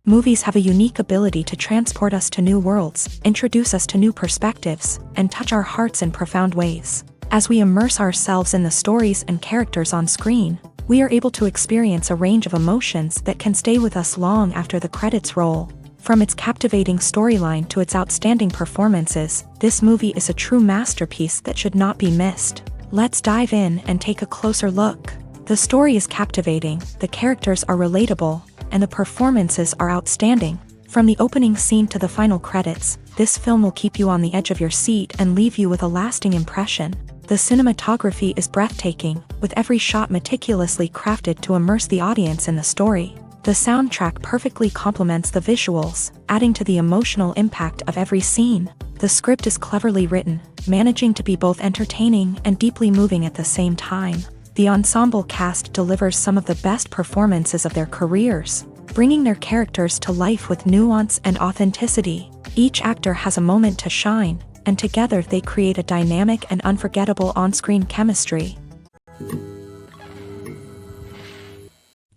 Movies have a unique ability to transport us to new worlds, introduce us to new perspectives, and touch our hearts in profound ways. As we immerse ourselves in the stories and characters on screen, we are able to experience a range of emotions that can stay with us long after the credits roll. From its captivating storyline to its outstanding performances, this movie is a true masterpiece that should not be missed. Let's dive in and take a closer look. The story is captivating, the characters are relatable, and the performances are outstanding. From the opening scene to the final credits, this film will keep you on the edge of your seat and leave you with a lasting impression. The cinematography is breathtaking, with every shot meticulously crafted to immerse the audience in the story. The soundtrack perfectly complements the visuals, adding to the emotional impact of every scene. The script is cleverly written, managing to be both entertaining and deeply moving at the same time. The ensemble cast delivers some of the best performances of their careers, bringing their characters to life with nuance and authenticity. Each actor has a moment to shine, and together they create a dynamic and unforgettable on-screen chemistry.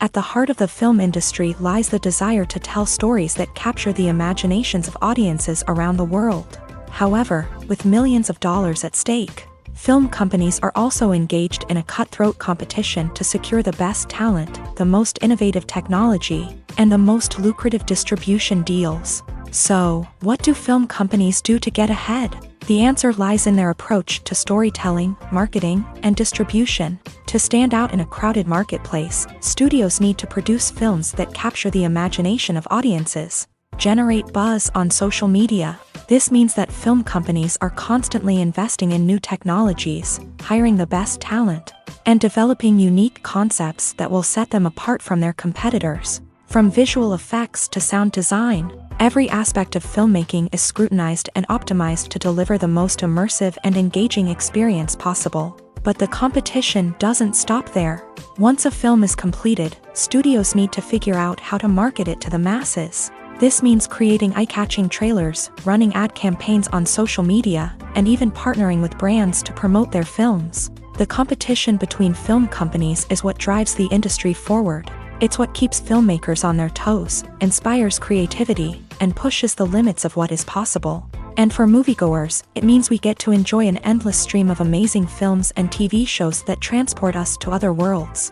At the heart of the film industry lies the desire to tell stories that capture the imaginations of audiences around the world. However, with millions of dollars at stake, film companies are also engaged in a cutthroat competition to secure the best talent, the most innovative technology, and the most lucrative distribution deals. So, what do film companies do to get ahead? The answer lies in their approach to storytelling, marketing, and distribution. To stand out in a crowded marketplace, studios need to produce films that capture the imagination of audiences, generate buzz on social media. This means that film companies are constantly investing in new technologies, hiring the best talent, and developing unique concepts that will set them apart from their competitors. From visual effects to sound design, every aspect of filmmaking is scrutinized and optimized to deliver the most immersive and engaging experience possible. But the competition doesn't stop there. Once a film is completed, studios need to figure out how to market it to the masses. This means creating eye-catching trailers, running ad campaigns on social media, and even partnering with brands to promote their films. The competition between film companies is what drives the industry forward. It's what keeps filmmakers on their toes, inspires creativity, and pushes the limits of what is possible. And for moviegoers, it means we get to enjoy an endless stream of amazing films and TV shows that transport us to other worlds.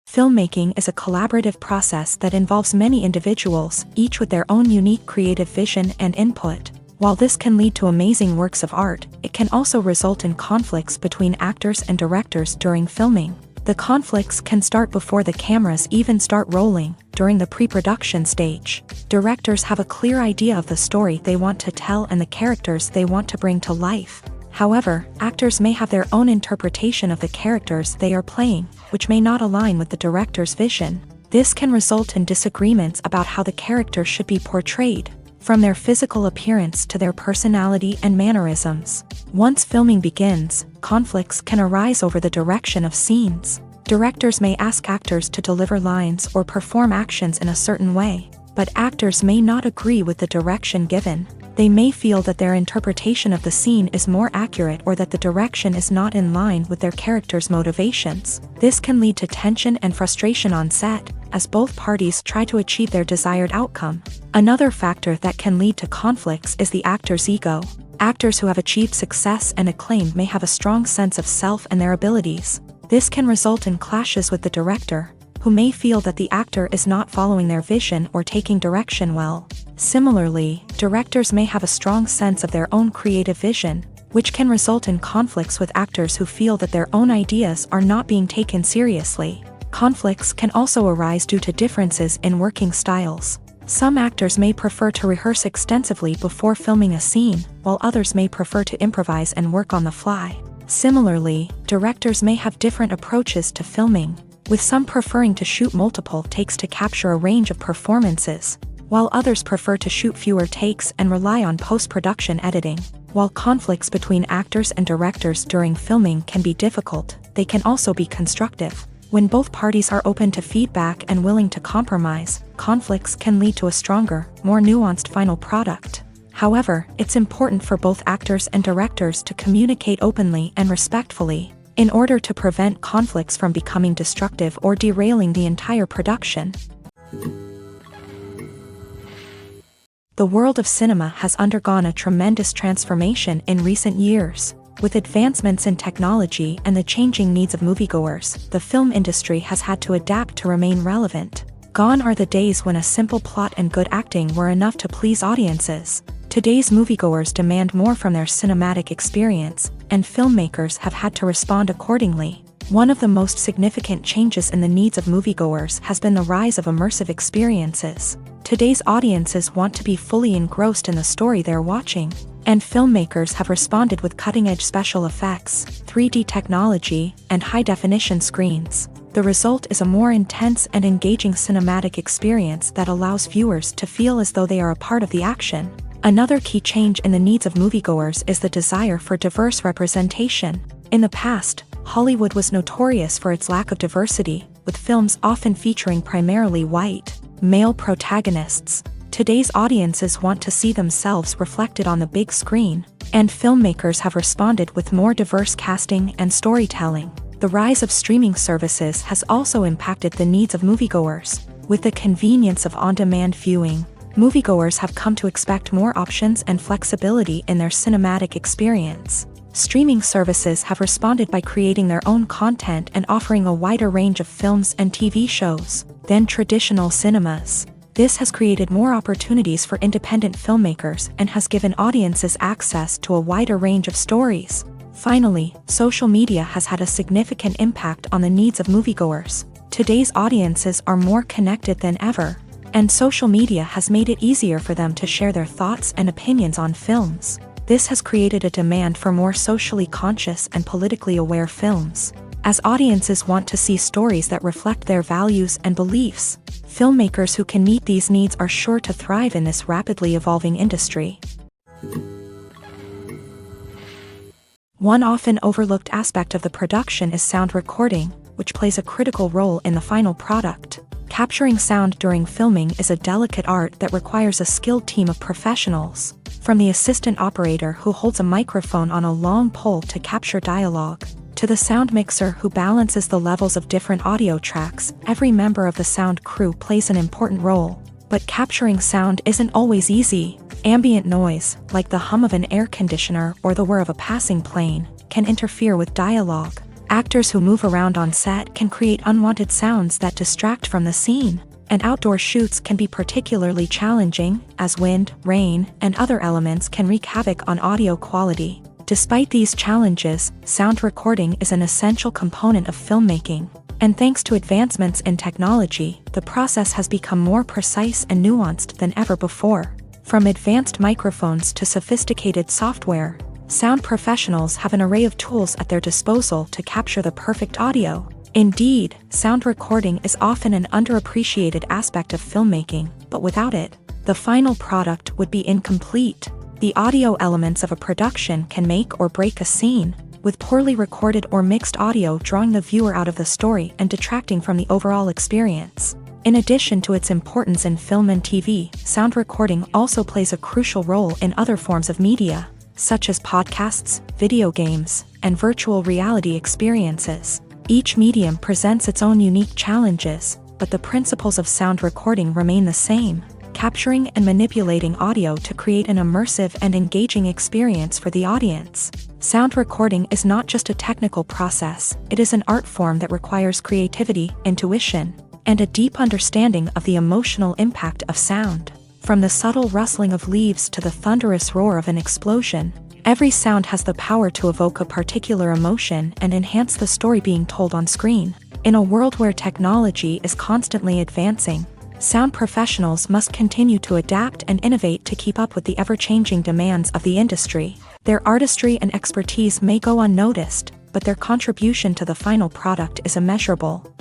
Filmmaking is a collaborative process that involves many individuals, each with their own unique creative vision and input. While this can lead to amazing works of art, it can also result in conflicts between actors and directors during filming. The conflicts can start before the cameras even start rolling, during the pre-production stage. Directors have a clear idea of the story they want to tell and the characters they want to bring to life. However, actors may have their own interpretation of the characters they are playing, which may not align with the director's vision. This can result in disagreements about how the characters should be portrayed, from their physical appearance to their personality and mannerisms. Once filming begins, conflicts can arise over the direction of scenes. Directors may ask actors to deliver lines or perform actions in a certain way, but actors may not agree with the direction given. They may feel that their interpretation of the scene is more accurate or that the direction is not in line with their character's motivations. This can lead to tension and frustration on set, as both parties try to achieve their desired outcome. Another factor that can lead to conflicts is the actor's ego. Actors who have achieved success and acclaim may have a strong sense of self and their abilities. This can result in clashes with the director, who may feel that the actor is not following their vision or taking direction well. Similarly, directors may have a strong sense of their own creative vision, which can result in conflicts with actors who feel that their own ideas are not being taken seriously. Conflicts can also arise due to differences in working styles. Some actors may prefer to rehearse extensively before filming a scene, while others may prefer to improvise and work on the fly. Similarly, directors may have different approaches to filming, with some preferring to shoot multiple takes to capture a range of performances, while others prefer to shoot fewer takes and rely on post-production editing. While conflicts between actors and directors during filming can be difficult, they can also be constructive. When both parties are open to feedback and willing to compromise, conflicts can lead to a stronger, more nuanced final product. However, it's important for both actors and directors to communicate openly and respectfully. in order to prevent conflicts from becoming destructive or derailing the entire production. The world of cinema has undergone a tremendous transformation in recent years. With advancements in technology and the changing needs of moviegoers, the film industry has had to adapt to remain relevant. Gone are the days when a simple plot and good acting were enough to please audiences. Today's moviegoers demand more from their cinematic experience, and filmmakers have had to respond accordingly. One of the most significant changes in the needs of moviegoers has been the rise of immersive experiences. Today's audiences want to be fully engrossed in the story they're watching, and filmmakers have responded with cutting-edge special effects, 3D technology, and high-definition screens. The result is a more intense and engaging cinematic experience that allows viewers to feel as though they are a part of the action. Another key change in the needs of moviegoers is the desire for diverse representation. In the past, Hollywood was notorious for its lack of diversity, with films often featuring primarily white, male protagonists. Today's audiences want to see themselves reflected on the big screen, and filmmakers have responded with more diverse casting and storytelling. The rise of streaming services has also impacted the needs of moviegoers. With the convenience of on-demand viewing, moviegoers have come to expect more options and flexibility in their cinematic experience. Streaming services have responded by creating their own content and offering a wider range of films and TV shows than traditional cinemas. This has created more opportunities for independent filmmakers and has given audiences access to a wider range of stories. Finally, social media has had a significant impact on the needs of moviegoers. Today's audiences are more connected than ever, and social media has made it easier for them to share their thoughts and opinions on films. This has created a demand for more socially conscious and politically aware films. As audiences want to see stories that reflect their values and beliefs, filmmakers who can meet these needs are sure to thrive in this rapidly evolving industry. One often overlooked aspect of the production is sound recording, which plays a critical role in the final product. Capturing sound during filming is a delicate art that requires a skilled team of professionals. From the assistant operator who holds a microphone on a long pole to capture dialogue, to the sound mixer who balances the levels of different audio tracks, every member of the sound crew plays an important role. But capturing sound isn't always easy. Ambient noise, like the hum of an air conditioner or the whir of a passing plane, can interfere with dialogue. Actors who move around on set can create unwanted sounds that distract from the scene. And outdoor shoots can be particularly challenging, as wind, rain, and other elements can wreak havoc on audio quality. Despite these challenges, sound recording is an essential component of filmmaking. And thanks to advancements in technology, the process has become more precise and nuanced than ever before. From advanced microphones to sophisticated software, sound professionals have an array of tools at their disposal to capture the perfect audio. Indeed, sound recording is often an underappreciated aspect of filmmaking, but without it, the final product would be incomplete. The audio elements of a production can make or break a scene, with poorly recorded or mixed audio drawing the viewer out of the story and detracting from the overall experience. In addition to its importance in film and TV, sound recording also plays a crucial role in other forms of media, such as podcasts, video games, and virtual reality experiences. Each medium presents its own unique challenges, but the principles of sound recording remain the same, capturing and manipulating audio to create an immersive and engaging experience for the audience. Sound recording is not just a technical process, it is an art form that requires creativity, intuition, and a deep understanding of the emotional impact of sound. From the subtle rustling of leaves to the thunderous roar of an explosion, every sound has the power to evoke a particular emotion and enhance the story being told on screen. In a world where technology is constantly advancing, sound professionals must continue to adapt and innovate to keep up with the ever-changing demands of the industry. Their artistry and expertise may go unnoticed, but their contribution to the final product is immeasurable.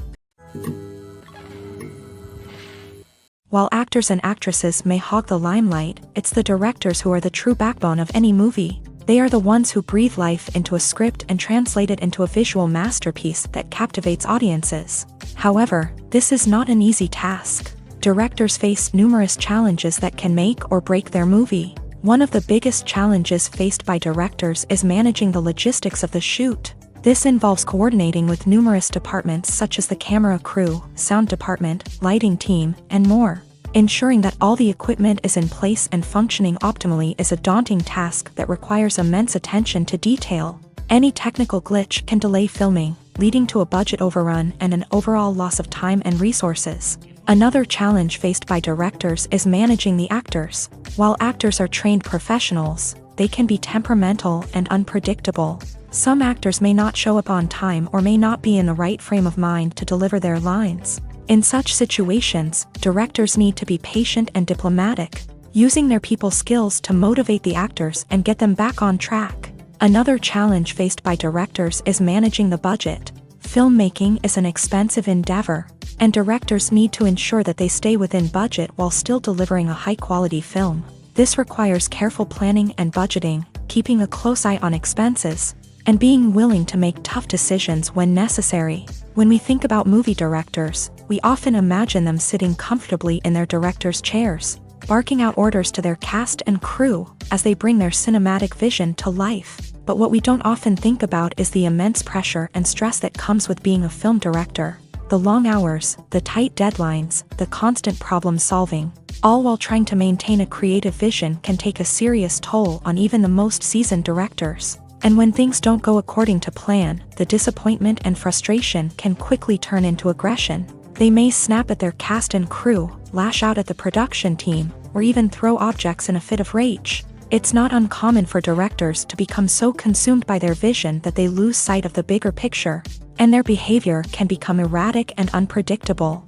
While actors and actresses may hog the limelight, it's the directors who are the true backbone of any movie. They are the ones who breathe life into a script and translate it into a visual masterpiece that captivates audiences. However, this is not an easy task. Directors face numerous challenges that can make or break their movie. One of the biggest challenges faced by directors is managing the logistics of the shoot. This involves coordinating with numerous departments such as the camera crew, sound department, lighting team, and more. Ensuring that all the equipment is in place and functioning optimally is a daunting task that requires immense attention to detail. Any technical glitch can delay filming, leading to a budget overrun and an overall loss of time and resources. Another challenge faced by directors is managing the actors. While actors are trained professionals, they can be temperamental and unpredictable. Some actors may not show up on time or may not be in the right frame of mind to deliver their lines. In such situations, directors need to be patient and diplomatic, using their people skills to motivate the actors and get them back on track. Another challenge faced by directors is managing the budget. Filmmaking is an expensive endeavor, and directors need to ensure that they stay within budget while still delivering a high-quality film. This requires careful planning and budgeting, keeping a close eye on expenses, and being willing to make tough decisions when necessary. When we think about movie directors, we often imagine them sitting comfortably in their director's chairs, barking out orders to their cast and crew as they bring their cinematic vision to life. But what we don't often think about is the immense pressure and stress that comes with being a film director. The long hours, the tight deadlines, the constant problem solving, all while trying to maintain a creative vision can take a serious toll on even the most seasoned directors. And when things don't go according to plan, the disappointment and frustration can quickly turn into aggression. They may snap at their cast and crew, lash out at the production team, or even throw objects in a fit of rage. It's not uncommon for directors to become so consumed by their vision that they lose sight of the bigger picture, and their behavior can become erratic and unpredictable.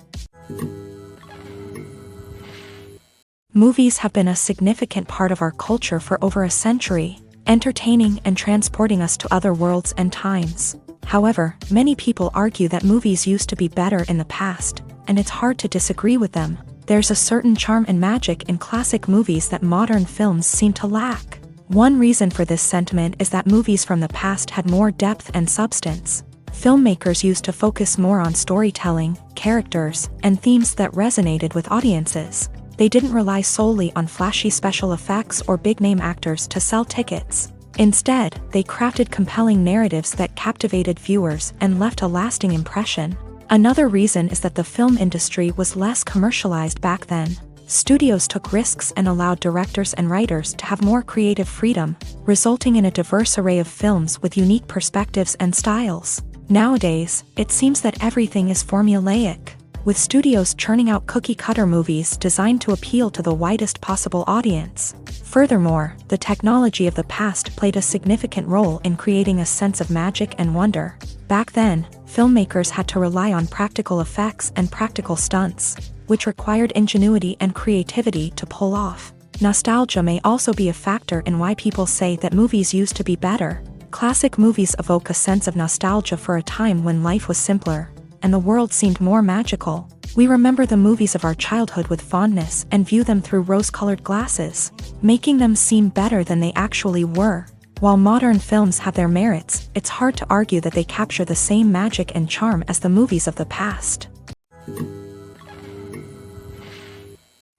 Movies have been a significant part of our culture for over a century, entertaining and transporting us to other worlds and times. However, many people argue that movies used to be better in the past, and it's hard to disagree with them. There's a certain charm and magic in classic movies that modern films seem to lack. One reason for this sentiment is that movies from the past had more depth and substance. Filmmakers used to focus more on storytelling, characters, and themes that resonated with audiences. They didn't rely solely on flashy special effects or big-name actors to sell tickets. Instead, they crafted compelling narratives that captivated viewers and left a lasting impression. Another reason is that the film industry was less commercialized back then. Studios took risks and allowed directors and writers to have more creative freedom, resulting in a diverse array of films with unique perspectives and styles. Nowadays, it seems that everything is formulaic, with studios churning out cookie-cutter movies designed to appeal to the widest possible audience. Furthermore, the technology of the past played a significant role in creating a sense of magic and wonder. Back then, filmmakers had to rely on practical effects and practical stunts, which required ingenuity and creativity to pull off. Nostalgia may also be a factor in why people say that movies used to be better. Classic movies evoke a sense of nostalgia for a time when life was simpler, and the world seemed more magical. We remember the movies of our childhood with fondness and view them through rose-colored glasses, making them seem better than they actually were. While modern films have their merits, it's hard to argue that they capture the same magic and charm as the movies of the past.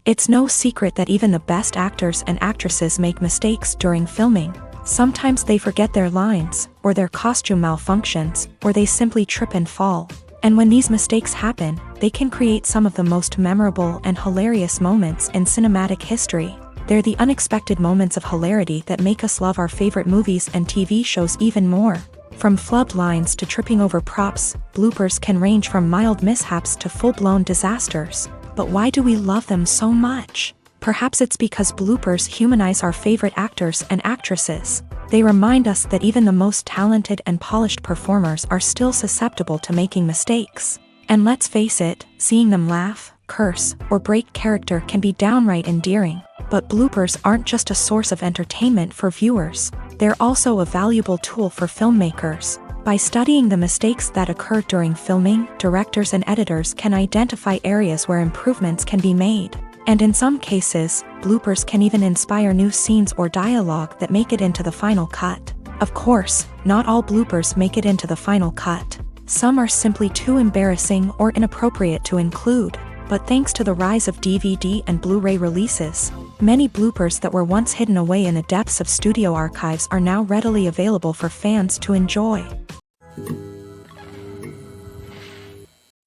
It's no secret that even the best actors and actresses make mistakes during filming. Sometimes they forget their lines, or their costume malfunctions, or they simply trip and fall. And when these mistakes happen, they can create some of the most memorable and hilarious moments in cinematic history. They're the unexpected moments of hilarity that make us love our favorite movies and TV shows even more. From flubbed lines to tripping over props, bloopers can range from mild mishaps to full-blown disasters. But why do we love them so much? Perhaps it's because bloopers humanize our favorite actors and actresses. They remind us that even the most talented and polished performers are still susceptible to making mistakes. And let's face it, seeing them laugh, curse, or break character can be downright endearing. But bloopers aren't just a source of entertainment for viewers. They're also a valuable tool for filmmakers. By studying the mistakes that occur during filming, directors and editors can identify areas where improvements can be made. And in some cases, bloopers can even inspire new scenes or dialogue that make it into the final cut. Of course, not all bloopers make it into the final cut. Some are simply too embarrassing or inappropriate to include. But thanks to the rise of DVD and Blu-ray releases, many bloopers that were once hidden away in the depths of studio archives are now readily available for fans to enjoy.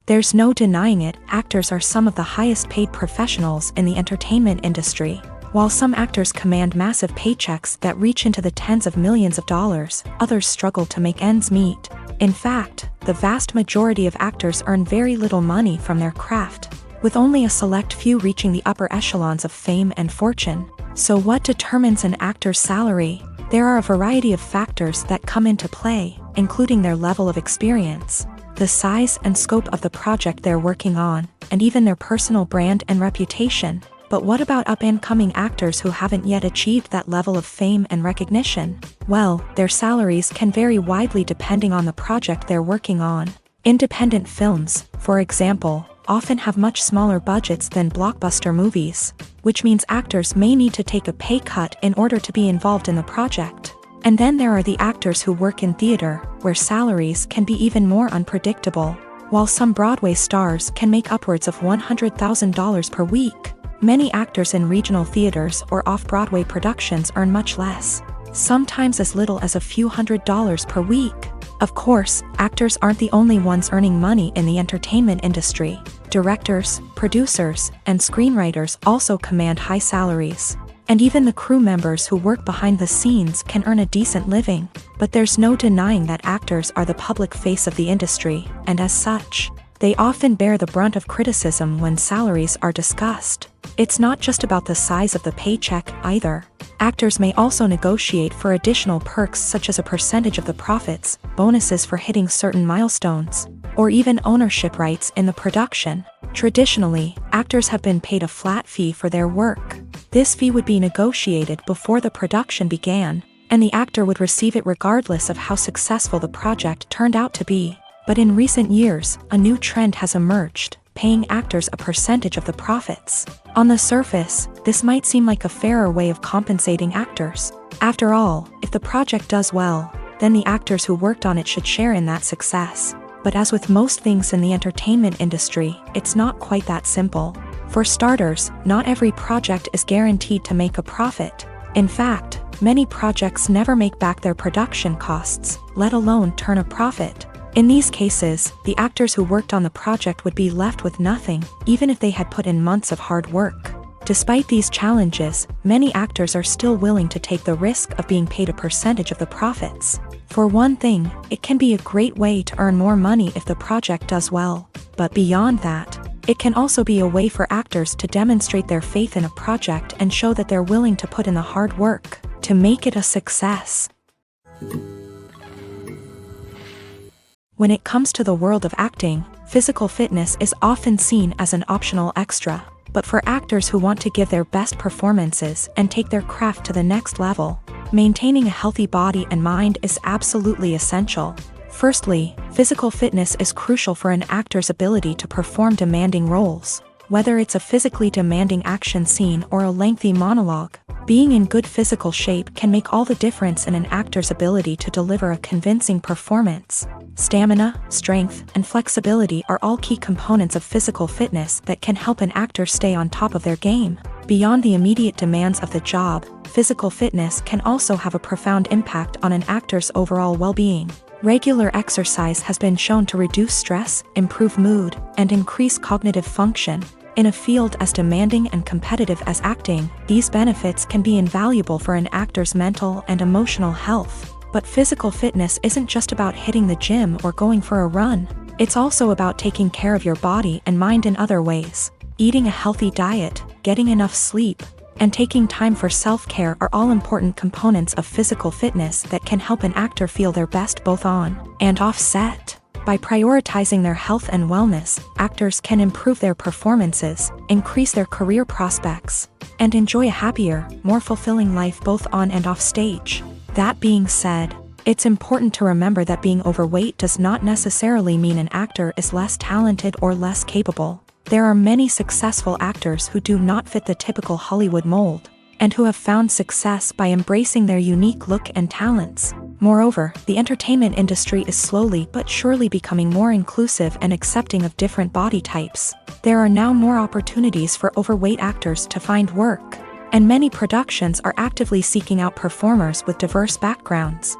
There's no denying it, actors are some of the highest paid professionals in the entertainment industry. While some actors command massive paychecks that reach into the tens of millions of dollars, others struggle to make ends meet. In fact, the vast majority of actors earn very little money from their craft, with only a select few reaching the upper echelons of fame and fortune. So what determines an actor's salary? There are a variety of factors that come into play, including their level of experience, the size and scope of the project they're working on, and even their personal brand and reputation. But what about up-and-coming actors who haven't yet achieved that level of fame and recognition? Well, their salaries can vary widely depending on the project they're working on. Independent films, for example, often have much smaller budgets than blockbuster movies, which means actors may need to take a pay cut in order to be involved in the project. And then there are the actors who work in theater, where salaries can be even more unpredictable. While some Broadway stars can make upwards of $100,000 per week, many actors in regional theaters or off-Broadway productions earn much less, sometimes as little as a few $100s per week. Of course, actors aren't the only ones earning money in the entertainment industry. Directors, producers, and screenwriters also command high salaries. And even the crew members who work behind the scenes can earn a decent living. But there's no denying that actors are the public face of the industry, and as such, they often bear the brunt of criticism when salaries are discussed. It's not just about the size of the paycheck, either. Actors may also negotiate for additional perks such as a percentage of the profits, bonuses for hitting certain milestones, or even ownership rights in the production. Traditionally, actors have been paid a flat fee for their work. This fee would be negotiated before the production began, and the actor would receive it regardless of how successful the project turned out to be. But in recent years, a new trend has emerged, paying actors a percentage of the profits. On the surface, this might seem like a fairer way of compensating actors. After all, if the project does well, then the actors who worked on it should share in that success. But as with most things in the entertainment industry, it's not quite that simple. For starters, not every project is guaranteed to make a profit. In fact, many projects never make back their production costs, let alone turn a profit. In these cases, the actors who worked on the project would be left with nothing, even if they had put in months of hard work. Despite these challenges, many actors are still willing to take the risk of being paid a percentage of the profits. For one thing, it can be a great way to earn more money if the project does well. But beyond that, it can also be a way for actors to demonstrate their faith in a project and show that they're willing to put in the hard work to make it a success. When it comes to the world of acting, physical fitness is often seen as an optional extra. But for actors who want to give their best performances and take their craft to the next level, maintaining a healthy body and mind is absolutely essential. Firstly, physical fitness is crucial for an actor's ability to perform demanding roles. Whether it's a physically demanding action scene or a lengthy monologue, being in good physical shape can make all the difference in an actor's ability to deliver a convincing performance. Stamina, strength, and flexibility are all key components of physical fitness that can help an actor stay on top of their game. Beyond the immediate demands of the job, physical fitness can also have a profound impact on an actor's overall well-being. Regular exercise has been shown to reduce stress, improve mood, and increase cognitive function. In a field as demanding and competitive as acting, these benefits can be invaluable for an actor's mental and emotional health. But physical fitness isn't just about hitting the gym or going for a run. It's also about taking care of your body and mind in other ways. Eating a healthy diet, getting enough sleep, and taking time for self-care are all important components of physical fitness that can help an actor feel their best both on and off set. By prioritizing their health and wellness, actors can improve their performances, increase their career prospects, and enjoy a happier, more fulfilling life both on and off stage. That being said, it's important to remember that being overweight does not necessarily mean an actor is less talented or less capable. There are many successful actors who do not fit the typical Hollywood mold, and who have found success by embracing their unique look and talents. Moreover, the entertainment industry is slowly but surely becoming more inclusive and accepting of different body types. There are now more opportunities for overweight actors to find work, and many productions are actively seeking out performers with diverse backgrounds.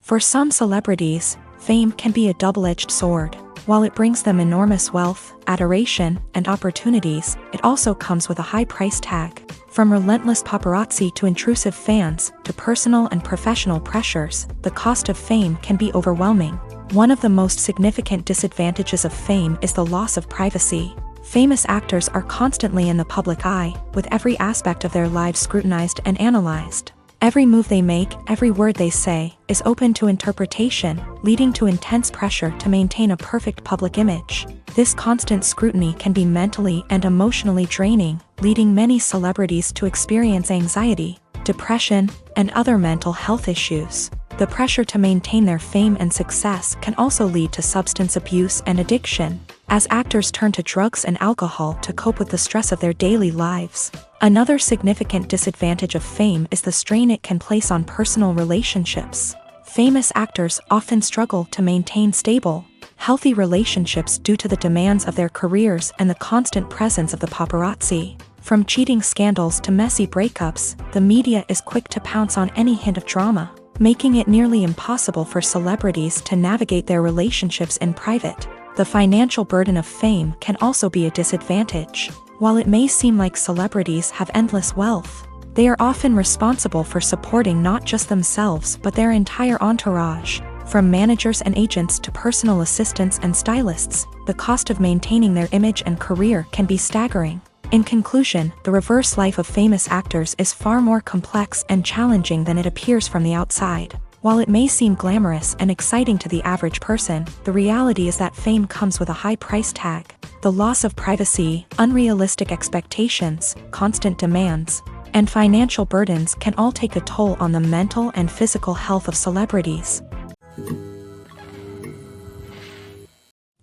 For some celebrities, fame can be a double-edged sword. While it brings them enormous wealth, adoration, and opportunities, it also comes with a high price tag. From relentless paparazzi to intrusive fans, to personal and professional pressures, the cost of fame can be overwhelming. One of the most significant disadvantages of fame is the loss of privacy. Famous actors are constantly in the public eye, with every aspect of their lives scrutinized and analyzed. Every move they make, every word they say, is open to interpretation, leading to intense pressure to maintain a perfect public image. This constant scrutiny can be mentally and emotionally draining, leading many celebrities to experience anxiety, depression, and other mental health issues. The pressure to maintain their fame and success can also lead to substance abuse and addiction, as actors turn to drugs and alcohol to cope with the stress of their daily lives. Another significant disadvantage of fame is the strain it can place on personal relationships. Famous actors often struggle to maintain stable, healthy relationships due to the demands of their careers and the constant presence of the paparazzi. From cheating scandals to messy breakups, the media is quick to pounce on any hint of drama, making it nearly impossible for celebrities to navigate their relationships in private. The financial burden of fame can also be a disadvantage. While it may seem like celebrities have endless wealth, they are often responsible for supporting not just themselves but their entire entourage. From managers and agents to personal assistants and stylists, the cost of maintaining their image and career can be staggering. In conclusion, the reverse life of famous actors is far more complex and challenging than it appears from the outside. While it may seem glamorous and exciting to the average person, the reality is that fame comes with a high price tag. The loss of privacy, unrealistic expectations, constant demands, and financial burdens can all take a toll on the mental and physical health of celebrities.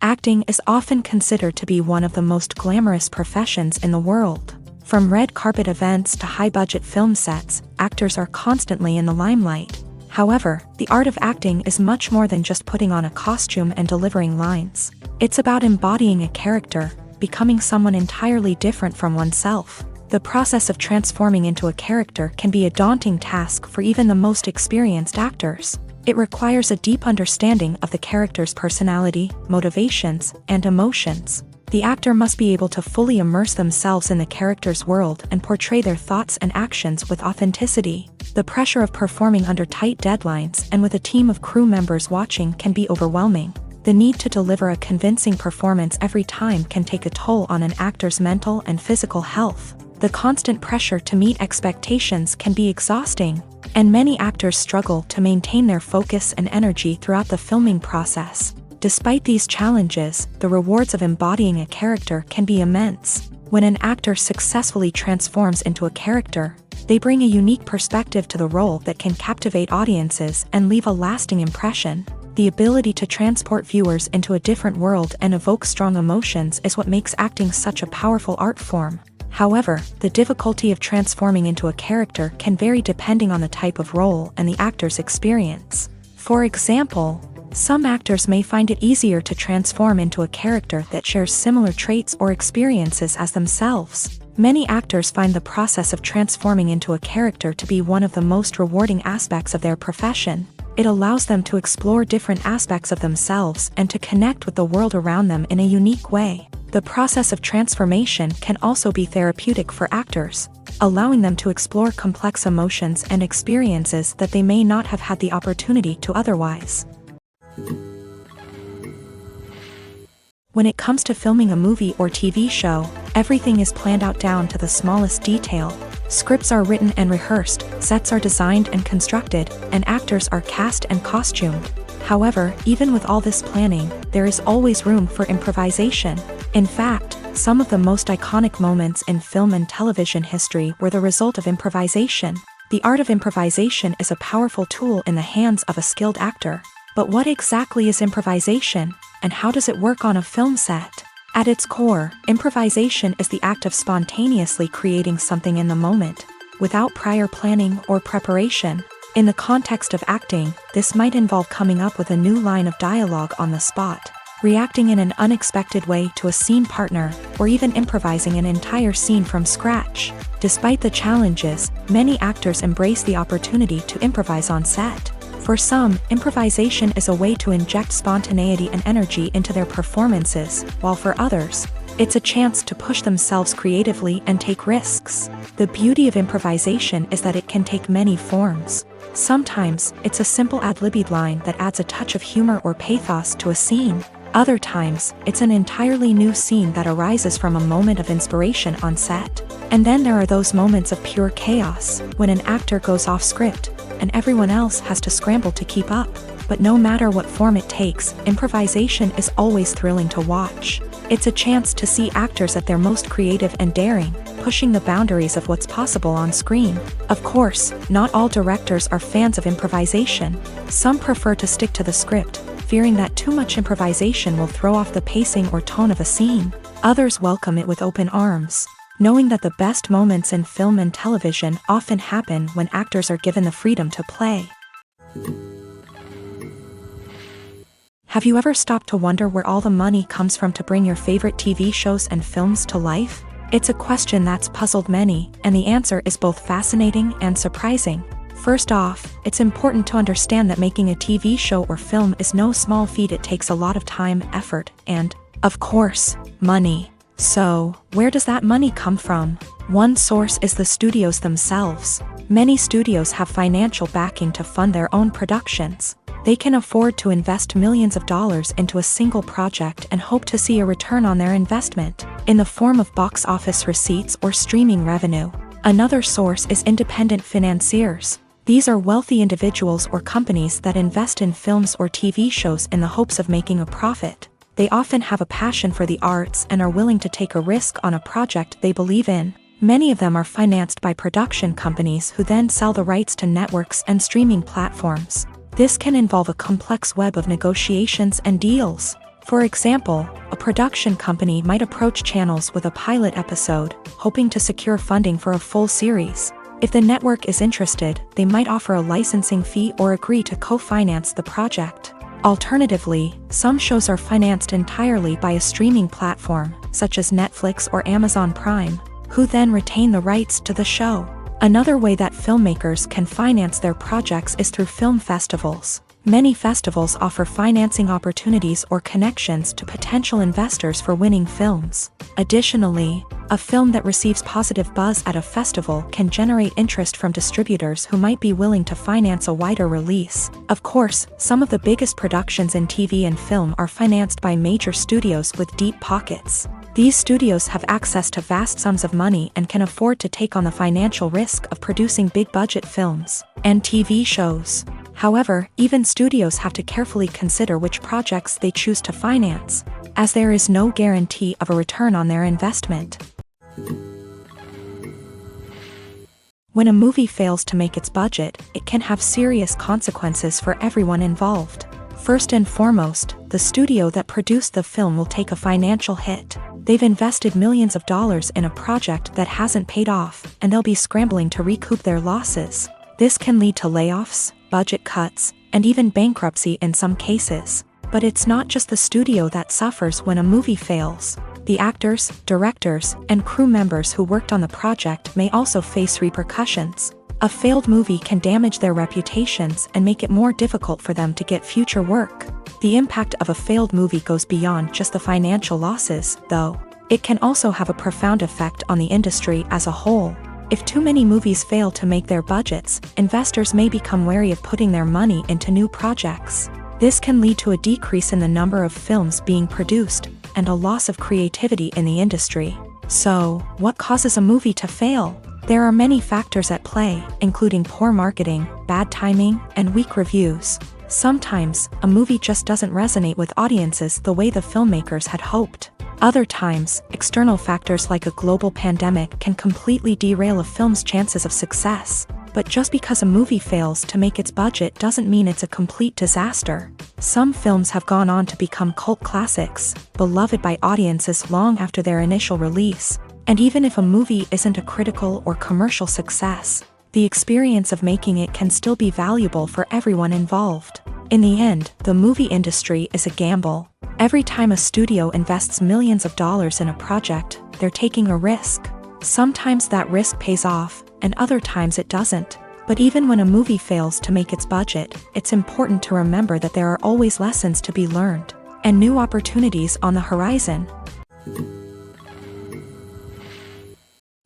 Acting is often considered to be one of the most glamorous professions in the world. From red carpet events to high-budget film sets, actors are constantly in the limelight. However, the art of acting is much more than just putting on a costume and delivering lines. It's about embodying a character, becoming someone entirely different from oneself. The process of transforming into a character can be a daunting task for even the most experienced actors. It requires a deep understanding of the character's personality, motivations, and emotions. The actor must be able to fully immerse themselves in the character's world and portray their thoughts and actions with authenticity. The pressure of performing under tight deadlines and with a team of crew members watching can be overwhelming. The need to deliver a convincing performance every time can take a toll on an actor's mental and physical health. The constant pressure to meet expectations can be exhausting, and many actors struggle to maintain their focus and energy throughout the filming process. Despite these challenges, the rewards of embodying a character can be immense. When an actor successfully transforms into a character, they bring a unique perspective to the role that can captivate audiences and leave a lasting impression. The ability to transport viewers into a different world and evoke strong emotions is what makes acting such a powerful art form. However, the difficulty of transforming into a character can vary depending on the type of role and the actor's experience. For example, some actors may find it easier to transform into a character that shares similar traits or experiences as themselves. Many actors find the process of transforming into a character to be one of the most rewarding aspects of their profession. It allows them to explore different aspects of themselves and to connect with the world around them in a unique way. The process of transformation can also be therapeutic for actors, allowing them to explore complex emotions and experiences that they may not have had the opportunity to otherwise. When it comes to filming a movie or TV show, everything is planned out down to the smallest detail. Scripts are written and rehearsed, sets are designed and constructed, and actors are cast and costumed. However, even with all this planning, there is always room for improvisation. In fact, some of the most iconic moments in film and television history were the result of improvisation. The art of improvisation is a powerful tool in the hands of a skilled actor. But what exactly is improvisation, and how does it work on a film set? At its core, improvisation is the act of spontaneously creating something in the moment, without prior planning or preparation. In the context of acting, this might involve coming up with a new line of dialogue on the spot, reacting in an unexpected way to a scene partner, or even improvising an entire scene from scratch. Despite the challenges, many actors embrace the opportunity to improvise on set. For some, improvisation is a way to inject spontaneity and energy into their performances, while for others, it's a chance to push themselves creatively and take risks. The beauty of improvisation is that it can take many forms. Sometimes, it's a simple ad-libbed line that adds a touch of humor or pathos to a scene. Other times, it's an entirely new scene that arises from a moment of inspiration on set. And then there are those moments of pure chaos, when an actor goes off script, and everyone else has to scramble to keep up. But no matter what form it takes, improvisation is always thrilling to watch. It's a chance to see actors at their most creative and daring, pushing the boundaries of what's possible on screen. Of course, not all directors are fans of improvisation. Some prefer to stick to the script, fearing that too much improvisation will throw off the pacing or tone of a scene. Others welcome it with open arms, knowing that the best moments in film and television often happen when actors are given the freedom to play. Have you ever stopped to wonder where all the money comes from to bring your favorite TV shows and films to life? It's a question that's puzzled many, and the answer is both fascinating and surprising. First off, it's important to understand that making a TV show or film is no small feat. It takes a lot of time, effort, and, of course, money. So, where does that money come from? One source is the studios themselves. Many studios have financial backing to fund their own productions. They can afford to invest millions of dollars into a single project and hope to see a return on their investment, in the form of box office receipts or streaming revenue. Another source is independent financiers. These are wealthy individuals or companies that invest in films or TV shows in the hopes of making a profit. They often have a passion for the arts and are willing to take a risk on a project they believe in. Many of them are financed by production companies who then sell the rights to networks and streaming platforms. This can involve a complex web of negotiations and deals. For example, a production company might approach channels with a pilot episode, hoping to secure funding for a full series. If the network is interested, they might offer a licensing fee or agree to co-finance the project. Alternatively, some shows are financed entirely by a streaming platform, such as Netflix or Amazon Prime, who then retain the rights to the show. Another way that filmmakers can finance their projects is through film festivals. Many festivals offer financing opportunities or connections to potential investors for winning films. Additionally, a film that receives positive buzz at a festival can generate interest from distributors who might be willing to finance a wider release. Of course, some of the biggest productions in TV and film are financed by major studios with deep pockets. These studios have access to vast sums of money and can afford to take on the financial risk of producing big-budget films and TV shows. However, even studios have to carefully consider which projects they choose to finance, as there is no guarantee of a return on their investment. When a movie fails to make its budget, it can have serious consequences for everyone involved. First and foremost, the studio that produced the film will take a financial hit. They've invested millions of dollars in a project that hasn't paid off, and they'll be scrambling to recoup their losses. This can lead to layoffs, budget cuts, and even bankruptcy in some cases. But it's not just the studio that suffers when a movie fails. The actors, directors, and crew members who worked on the project may also face repercussions. A failed movie can damage their reputations and make it more difficult for them to get future work. The impact of a failed movie goes beyond just the financial losses, though. It can also have a profound effect on the industry as a whole. If too many movies fail to make their budgets, investors may become wary of putting their money into new projects. This can lead to a decrease in the number of films being produced, and a loss of creativity in the industry. So, what causes a movie to fail? There are many factors at play, including poor marketing, bad timing, and weak reviews. Sometimes, a movie just doesn't resonate with audiences the way the filmmakers had hoped. Other times, external factors like a global pandemic can completely derail a film's chances of success. But just because a movie fails to make its budget doesn't mean it's a complete disaster. Some films have gone on to become cult classics, beloved by audiences long after their initial release. And even if a movie isn't a critical or commercial success, the experience of making it can still be valuable for everyone involved. In the end, the movie industry is a gamble. Every time a studio invests millions of dollars in a project, they're taking a risk. Sometimes that risk pays off, and other times it doesn't. But even when a movie fails to make its budget, it's important to remember that there are always lessons to be learned and new opportunities on the horizon.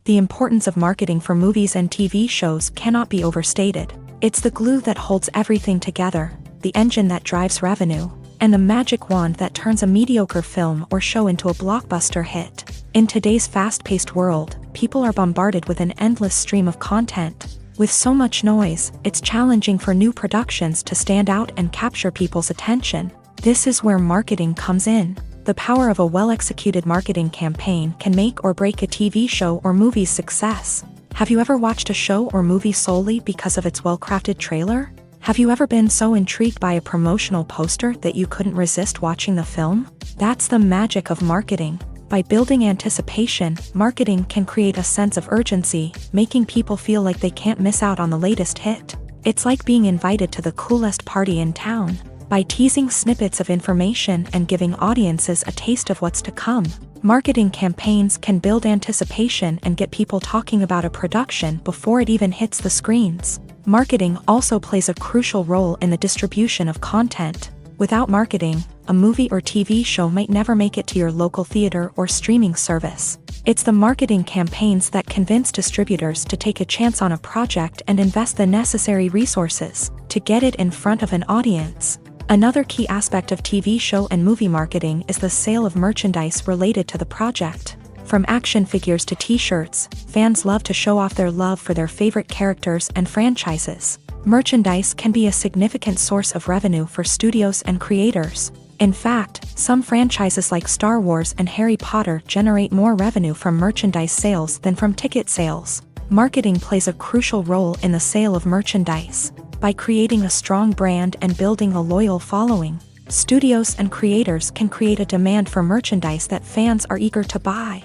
The importance of marketing for movies and TV shows cannot be overstated. It's the glue that holds everything together, the engine that drives revenue, and the magic wand that turns a mediocre film or show into a blockbuster hit. In today's fast-paced world, people are bombarded with an endless stream of content. With so much noise, it's challenging for new productions to stand out and capture people's attention. This is where marketing comes in. The power of a well-executed marketing campaign can make or break a TV show or movie's success. Have you ever watched a show or movie solely because of its well-crafted trailer? Have you ever been so intrigued by a promotional poster that you couldn't resist watching the film? That's the magic of marketing. By building anticipation, marketing can create a sense of urgency, making people feel like they can't miss out on the latest hit. It's like being invited to the coolest party in town. By teasing snippets of information and giving audiences a taste of what's to come, marketing campaigns can build anticipation and get people talking about a production before it even hits the screens. Marketing also plays a crucial role in the distribution of content. Without marketing, a movie or TV show might never make it to your local theater or streaming service. It's the marketing campaigns that convince distributors to take a chance on a project and invest the necessary resources to get it in front of an audience. Another key aspect of TV show and movie marketing is the sale of merchandise related to the project. From action figures to t-shirts, fans love to show off their love for their favorite characters and franchises. Merchandise can be a significant source of revenue for studios and creators. In fact, some franchises like Star Wars and Harry Potter generate more revenue from merchandise sales than from ticket sales. Marketing plays a crucial role in the sale of merchandise. By creating a strong brand and building a loyal following, studios and creators can create a demand for merchandise that fans are eager to buy.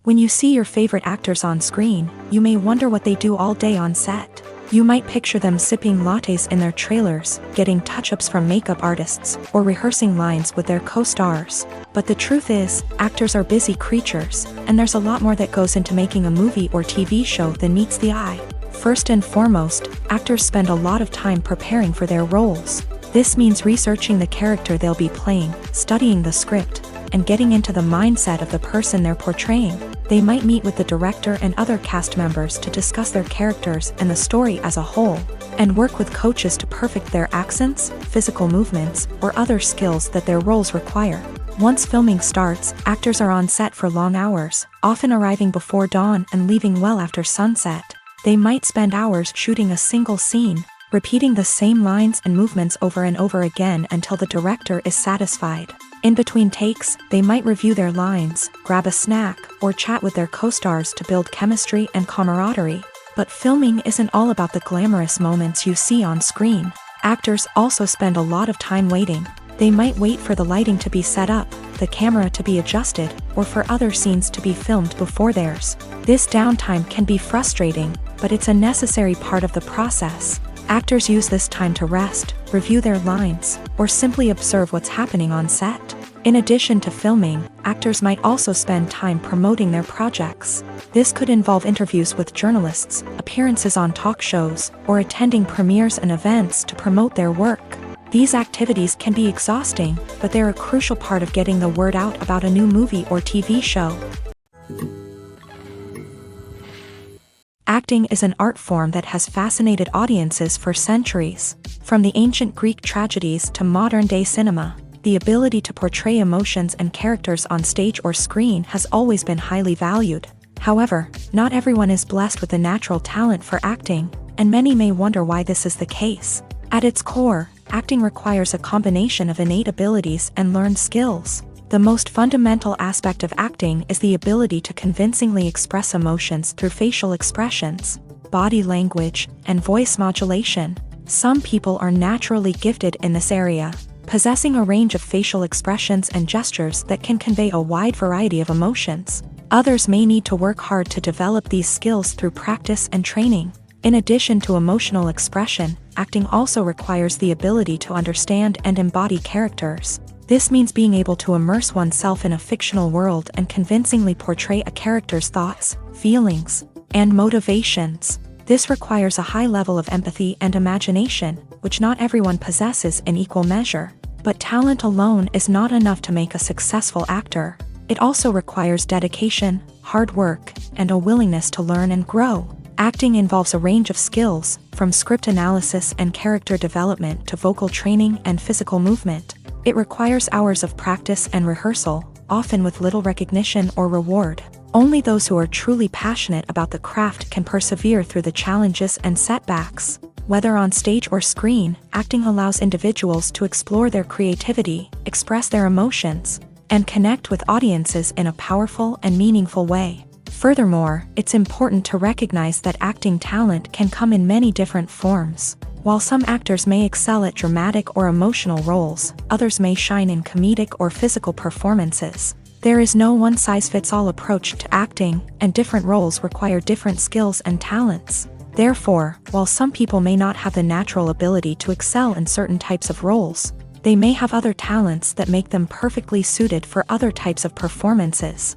When you see your favorite actors on screen, you may wonder what they do all day on set. You might picture them sipping lattes in their trailers, getting touch-ups from makeup artists, or rehearsing lines with their co-stars. But the truth is, actors are busy creatures, and there's a lot more that goes into making a movie or TV show than meets the eye. First and foremost, actors spend a lot of time preparing for their roles. This means researching the character they'll be playing, studying the script, and getting into the mindset of the person they're portraying. They might meet with the director and other cast members to discuss their characters and the story as a whole, and work with coaches to perfect their accents, physical movements, or other skills that their roles require. Once filming starts, actors are on set for long hours, often arriving before dawn and leaving well after sunset. They might spend hours shooting a single scene, repeating the same lines and movements over and over again until the director is satisfied. In between takes, they might review their lines, grab a snack, or chat with their co-stars to build chemistry and camaraderie. But filming isn't all about the glamorous moments you see on screen. Actors also spend a lot of time waiting. They might wait for the lighting to be set up, the camera to be adjusted, or for other scenes to be filmed before theirs. This downtime can be frustrating, but it's a necessary part of the process. Actors use this time to rest, review their lines, or simply observe what's happening on set. In addition to filming, actors might also spend time promoting their projects. This could involve interviews with journalists, appearances on talk shows, or attending premieres and events to promote their work. These activities can be exhausting, but they're a crucial part of getting the word out about a new movie or TV show. Acting is an art form that has fascinated audiences for centuries. From the ancient Greek tragedies to modern-day cinema, the ability to portray emotions and characters on stage or screen has always been highly valued. However, not everyone is blessed with the natural talent for acting, and many may wonder why this is the case. At its core, acting requires a combination of innate abilities and learned skills. The most fundamental aspect of acting is the ability to convincingly express emotions through facial expressions, body language, and voice modulation. Some people are naturally gifted in this area, possessing a range of facial expressions and gestures that can convey a wide variety of emotions. Others may need to work hard to develop these skills through practice and training. In addition to emotional expression, acting also requires the ability to understand and embody characters. This means being able to immerse oneself in a fictional world and convincingly portray a character's thoughts, feelings, and motivations. This requires a high level of empathy and imagination, which not everyone possesses in equal measure. But talent alone is not enough to make a successful actor. It also requires dedication, hard work, and a willingness to learn and grow. Acting involves a range of skills, from script analysis and character development to vocal training and physical movement. It requires hours of practice and rehearsal, often with little recognition or reward. Only those who are truly passionate about the craft can persevere through the challenges and setbacks. Whether on stage or screen, acting allows individuals to explore their creativity, express their emotions, and connect with audiences in a powerful and meaningful way. Furthermore, it's important to recognize that acting talent can come in many different forms. While some actors may excel at dramatic or emotional roles, others may shine in comedic or physical performances. There is no one-size-fits-all approach to acting, and different roles require different skills and talents. Therefore, while some people may not have the natural ability to excel in certain types of roles, they may have other talents that make them perfectly suited for other types of performances.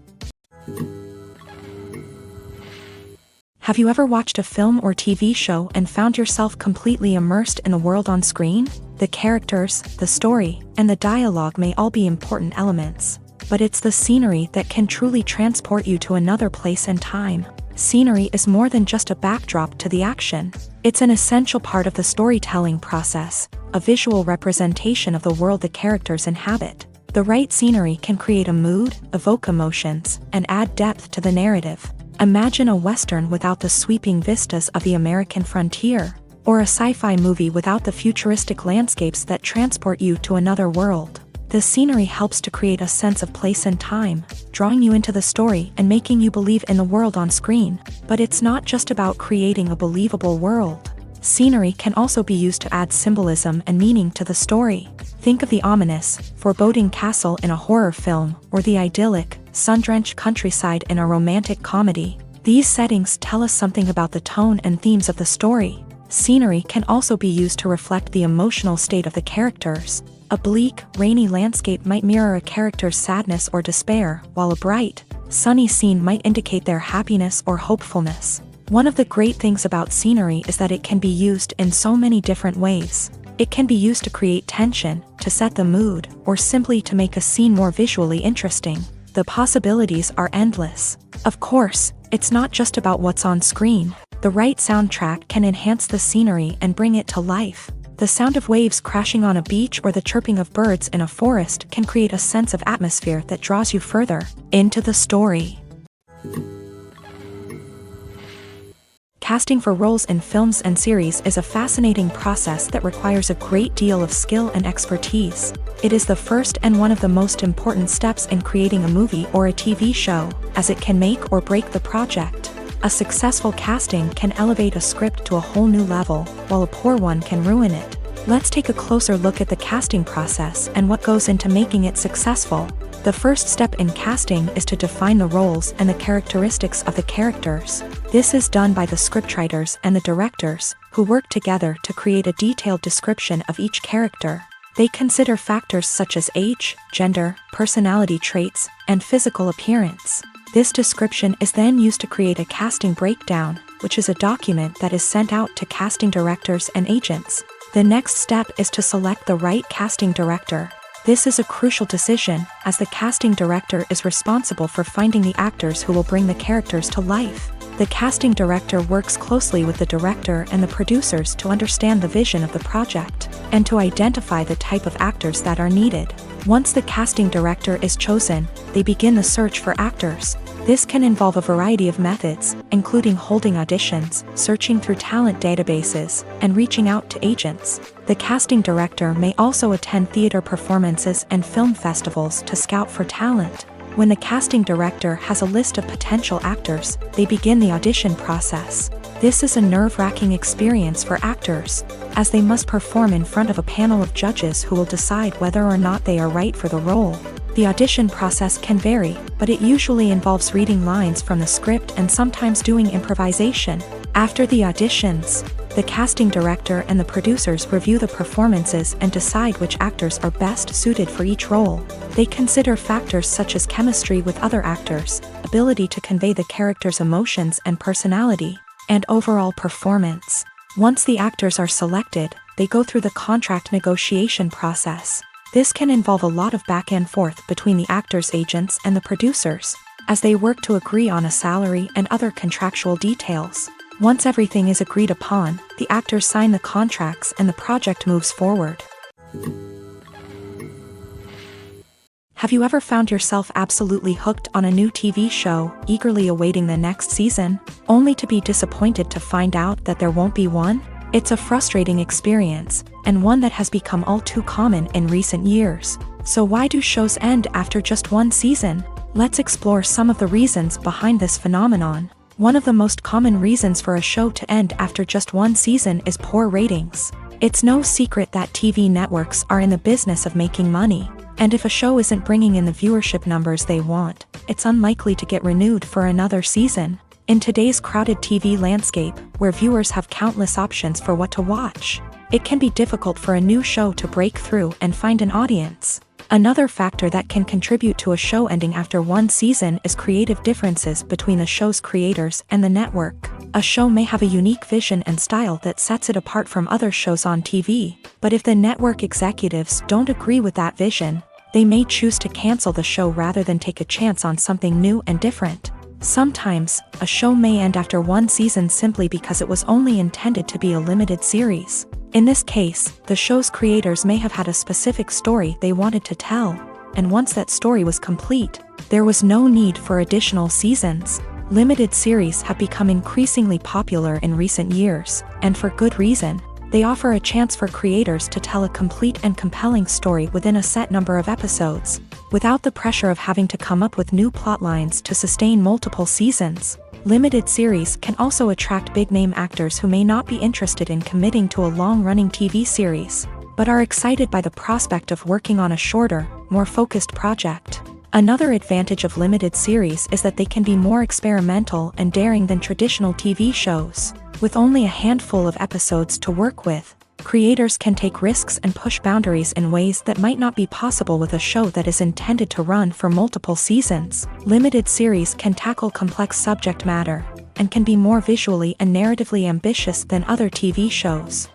Have you ever watched a film or TV show and found yourself completely immersed in the world on screen? The characters, the story, and the dialogue may all be important elements, but it's the scenery that can truly transport you to another place and time. Scenery is more than just a backdrop to the action. It's an essential part of the storytelling process, a visual representation of the world the characters inhabit. The right scenery can create a mood, evoke emotions, and add depth to the narrative. Imagine a Western without the sweeping vistas of the American frontier, or a sci-fi movie without the futuristic landscapes that transport you to another world. The scenery helps to create a sense of place and time, drawing you into the story and making you believe in the world on screen. But it's not just about creating a believable world. Scenery can also be used to add symbolism and meaning to the story. Think of the ominous, foreboding castle in a horror film, or the idyllic, sun-drenched countryside in a romantic comedy. These settings tell us something about the tone and themes of the story. Scenery can also be used to reflect the emotional state of the characters. A bleak, rainy landscape might mirror a character's sadness or despair, while a bright, sunny scene might indicate their happiness or hopefulness. One of the great things about scenery is that it can be used in so many different ways. It can be used to create tension, to set the mood, or simply to make a scene more visually interesting. The possibilities are endless. Of course, it's not just about what's on screen. The right soundtrack can enhance the scenery and bring it to life. The sound of waves crashing on a beach or the chirping of birds in a forest can create a sense of atmosphere that draws you further into the story. Casting for roles in films and series is a fascinating process that requires a great deal of skill and expertise. It is the first and one of the most important steps in creating a movie or a TV show, as it can make or break the project. A successful casting can elevate a script to a whole new level, while a poor one can ruin it. Let's take a closer look at the casting process and what goes into making it successful. The first step in casting is to define the roles and the characteristics of the characters. This is done by the scriptwriters and the directors, who work together to create a detailed description of each character. They consider factors such as age, gender, personality traits, and physical appearance. This description is then used to create a casting breakdown, which is a document that is sent out to casting directors and agents. The next step is to select the right casting director. This is a crucial decision, as the casting director is responsible for finding the actors who will bring the characters to life. The casting director works closely with the director and the producers to understand the vision of the project, and to identify the type of actors that are needed. Once the casting director is chosen, they begin the search for actors. This can involve a variety of methods, including holding auditions, searching through talent databases, and reaching out to agents. The casting director may also attend theater performances and film festivals to scout for talent. When the casting director has a list of potential actors, they begin the audition process. This is a nerve-wracking experience for actors, as they must perform in front of a panel of judges who will decide whether or not they are right for the role. The audition process can vary, but it usually involves reading lines from the script and sometimes doing improvisation. After the auditions, the casting director and the producers review the performances and decide which actors are best suited for each role. They consider factors such as chemistry with other actors, ability to convey the character's emotions and personality, and overall performance. Once the actors are selected, they go through the contract negotiation process. This can involve a lot of back and forth between the actors' agents and the producers, as they work to agree on a salary and other contractual details. Once everything is agreed upon, the actors sign the contracts and the project moves forward. Have you ever found yourself absolutely hooked on a new TV show, eagerly awaiting the next season, only to be disappointed to find out that there won't be one? It's a frustrating experience, and one that has become all too common in recent years. So why do shows end after just one season? Let's explore some of the reasons behind this phenomenon. One of the most common reasons for a show to end after just one season is poor ratings. It's no secret that TV networks are in the business of making money, and if a show isn't bringing in the viewership numbers they want, it's unlikely to get renewed for another season. In today's crowded TV landscape, where viewers have countless options for what to watch, it can be difficult for a new show to break through and find an audience. Another factor that can contribute to a show ending after one season is creative differences between the show's creators and the network. A show may have a unique vision and style that sets it apart from other shows on TV, but if the network executives don't agree with that vision, they may choose to cancel the show rather than take a chance on something new and different. Sometimes, a show may end after one season simply because it was only intended to be a limited series. In this case, the show's creators may have had a specific story they wanted to tell, and once that story was complete, there was no need for additional seasons. Limited series have become increasingly popular in recent years, and for good reason. They offer a chance for creators to tell a complete and compelling story within a set number of episodes, without the pressure of having to come up with new plotlines to sustain multiple seasons. Limited series can also attract big-name actors who may not be interested in committing to a long-running TV series, but are excited by the prospect of working on a shorter, more focused project. Another advantage of limited series is that they can be more experimental and daring than traditional TV shows. With only a handful of episodes to work with, creators can take risks and push boundaries in ways that might not be possible with a show that is intended to run for multiple seasons. Limited series can tackle complex subject matter, and can be more visually and narratively ambitious than other TV shows.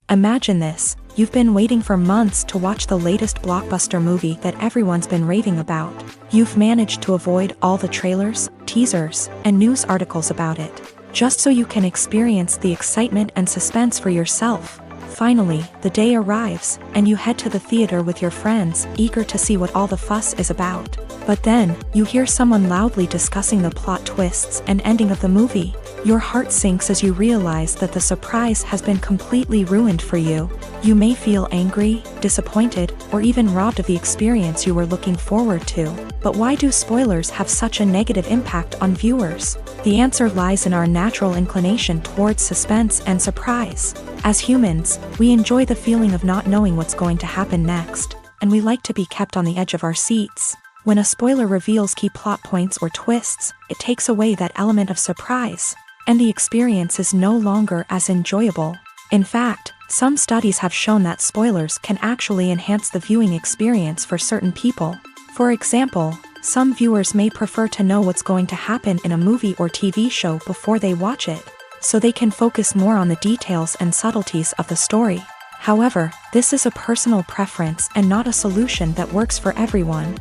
Imagine this: you've been waiting for months to watch the latest blockbuster movie that everyone's been raving about. You've managed to avoid all the trailers, teasers, and news articles about it, just so you can experience the excitement and suspense for yourself. Finally, the day arrives, and you head to the theater with your friends, eager to see what all the fuss is about. But then, you hear someone loudly discussing the plot twists and ending of the movie. Your heart sinks as you realize that the surprise has been completely ruined for you. You may feel angry, disappointed, or even robbed of the experience you were looking forward to. But why do spoilers have such a negative impact on viewers? The answer lies in our natural inclination towards suspense and surprise. As humans, we enjoy the feeling of not knowing what's going to happen next, and we like to be kept on the edge of our seats. When a spoiler reveals key plot points or twists, it takes away that element of surprise, and the experience is no longer as enjoyable. In fact, some studies have shown that spoilers can actually enhance the viewing experience for certain people. For example, some viewers may prefer to know what's going to happen in a movie or TV show before they watch it, so they can focus more on the details and subtleties of the story. However, this is a personal preference and not a solution that works for everyone.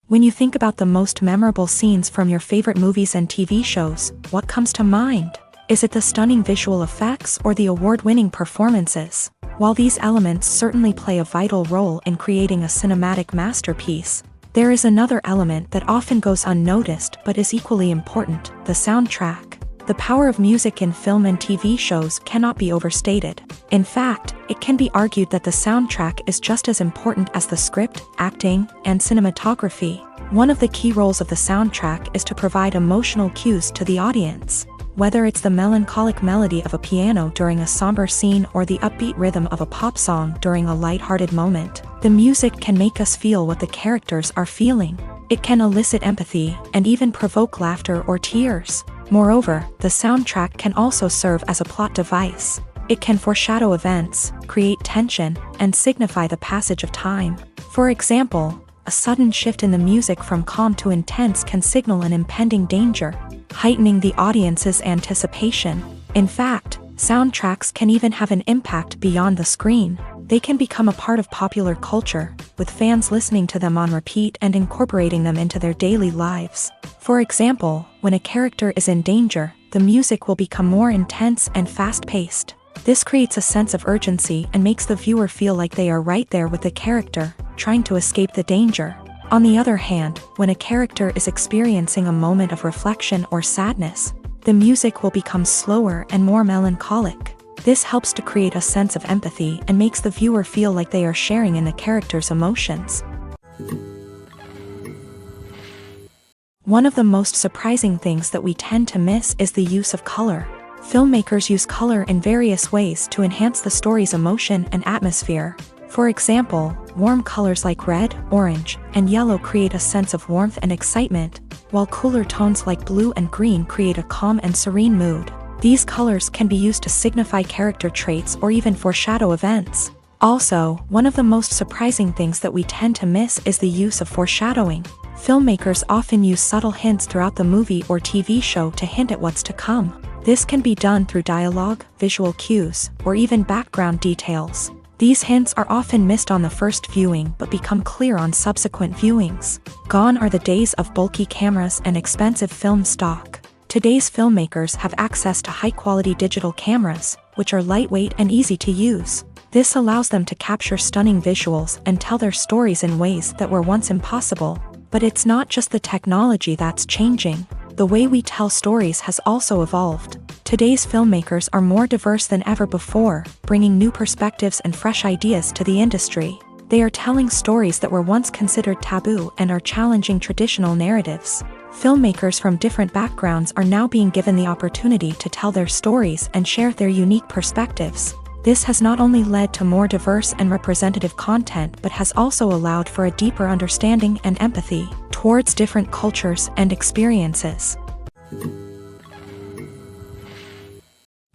When you think about the most memorable scenes from your favorite movies and TV shows, what comes to mind? Is it the stunning visual effects or the award-winning performances? While these elements certainly play a vital role in creating a cinematic masterpiece, there is another element that often goes unnoticed but is equally important: the soundtrack. The power of music in film and TV shows cannot be overstated. In fact, it can be argued that the soundtrack is just as important as the script, acting, and cinematography. One of the key roles of the soundtrack is to provide emotional cues to the audience. Whether it's the melancholic melody of a piano during a somber scene or the upbeat rhythm of a pop song during a lighthearted moment, the music can make us feel what the characters are feeling. It can elicit empathy and even provoke laughter or tears. Moreover, the soundtrack can also serve as a plot device. It can foreshadow events, create tension, and signify the passage of time. For example, a sudden shift in the music from calm to intense can signal an impending danger, heightening the audience's anticipation. In fact, soundtracks can even have an impact beyond the screen. They can become a part of popular culture, with fans listening to them on repeat and incorporating them into their daily lives. For example, when a character is in danger, the music will become more intense and fast-paced. This creates a sense of urgency and makes the viewer feel like they are right there with the character, trying to escape the danger. On the other hand, when a character is experiencing a moment of reflection or sadness, the music will become slower and more melancholic. This helps to create a sense of empathy and makes the viewer feel like they are sharing in the character's emotions. One of the most surprising things that we tend to miss is the use of color. Filmmakers use color in various ways to enhance the story's emotion and atmosphere. For example, warm colors like red, orange, and yellow create a sense of warmth and excitement, while cooler tones like blue and green create a calm and serene mood. These colors can be used to signify character traits or even foreshadow events. Also, one of the most surprising things that we tend to miss is the use of foreshadowing. Filmmakers often use subtle hints throughout the movie or TV show to hint at what's to come. This can be done through dialogue, visual cues, or even background details. These hints are often missed on the first viewing but become clear on subsequent viewings. Gone are the days of bulky cameras and expensive film stock. Today's filmmakers have access to high-quality digital cameras, which are lightweight and easy to use. This allows them to capture stunning visuals and tell their stories in ways that were once impossible. But it's not just the technology that's changing. The way we tell stories has also evolved. Today's filmmakers are more diverse than ever before, bringing new perspectives and fresh ideas to the industry. They are telling stories that were once considered taboo and are challenging traditional narratives. Filmmakers from different backgrounds are now being given the opportunity to tell their stories and share their unique perspectives. This has not only led to more diverse and representative content but has also allowed for a deeper understanding and empathy towards different cultures and experiences.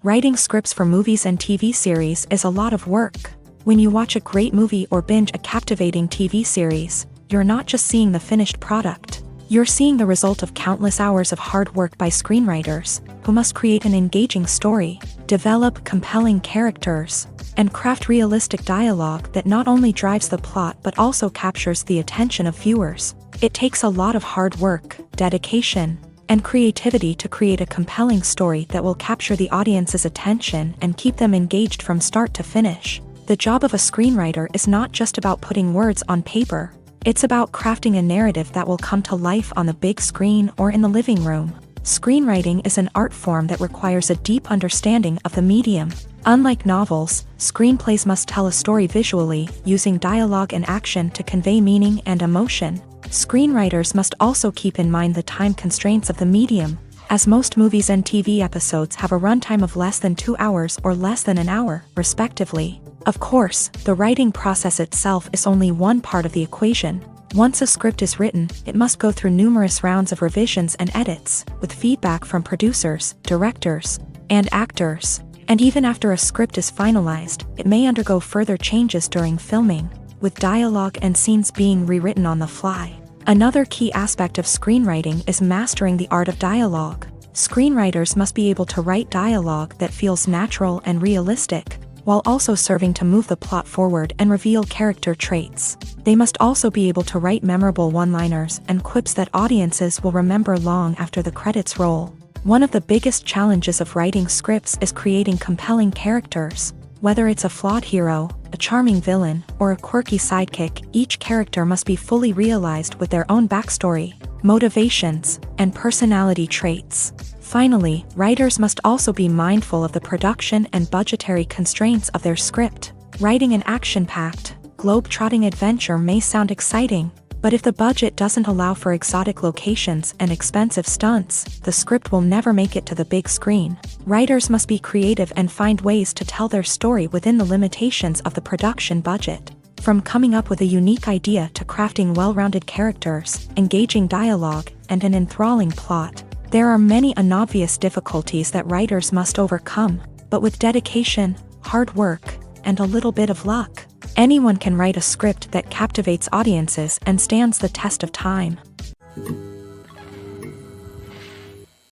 Writing scripts for movies and TV series is a lot of work. When you watch a great movie or binge a captivating TV series, you're not just seeing the finished product. You're seeing the result of countless hours of hard work by screenwriters, who must create an engaging story, develop compelling characters, and craft realistic dialogue that not only drives the plot but also captures the attention of viewers. It takes a lot of hard work, dedication, and creativity to create a compelling story that will capture the audience's attention and keep them engaged from start to finish. The job of a screenwriter is not just about putting words on paper. It's about crafting a narrative that will come to life on the big screen or in the living room. Screenwriting is an art form that requires a deep understanding of the medium. Unlike novels, screenplays must tell a story visually, using dialogue and action to convey meaning and emotion. Screenwriters must also keep in mind the time constraints of the medium, as most movies and TV episodes have a runtime of less than 2 hours or less than an hour, respectively. Of course, the writing process itself is only one part of the equation. Once a script is written, it must go through numerous rounds of revisions and edits, with feedback from producers, directors, and actors. And even after a script is finalized, it may undergo further changes during filming, with dialogue and scenes being rewritten on the fly. Another key aspect of screenwriting is mastering the art of dialogue. Screenwriters must be able to write dialogue that feels natural and realistic, while also serving to move the plot forward and reveal character traits. They must also be able to write memorable one-liners and quips that audiences will remember long after the credits roll. One of the biggest challenges of writing scripts is creating compelling characters. Whether it's a flawed hero, a charming villain, or a quirky sidekick, each character must be fully realized with their own backstory, motivations, and personality traits. Finally, writers must also be mindful of the production and budgetary constraints of their script. Writing an action-packed, globe-trotting adventure may sound exciting, but if the budget doesn't allow for exotic locations and expensive stunts, the script will never make it to the big screen. Writers must be creative and find ways to tell their story within the limitations of the production budget. From coming up with a unique idea to crafting well-rounded characters, engaging dialogue, and an enthralling plot, there are many unobvious difficulties that writers must overcome. But with dedication, hard work, and a little bit of luck, anyone can write a script that captivates audiences and stands the test of time.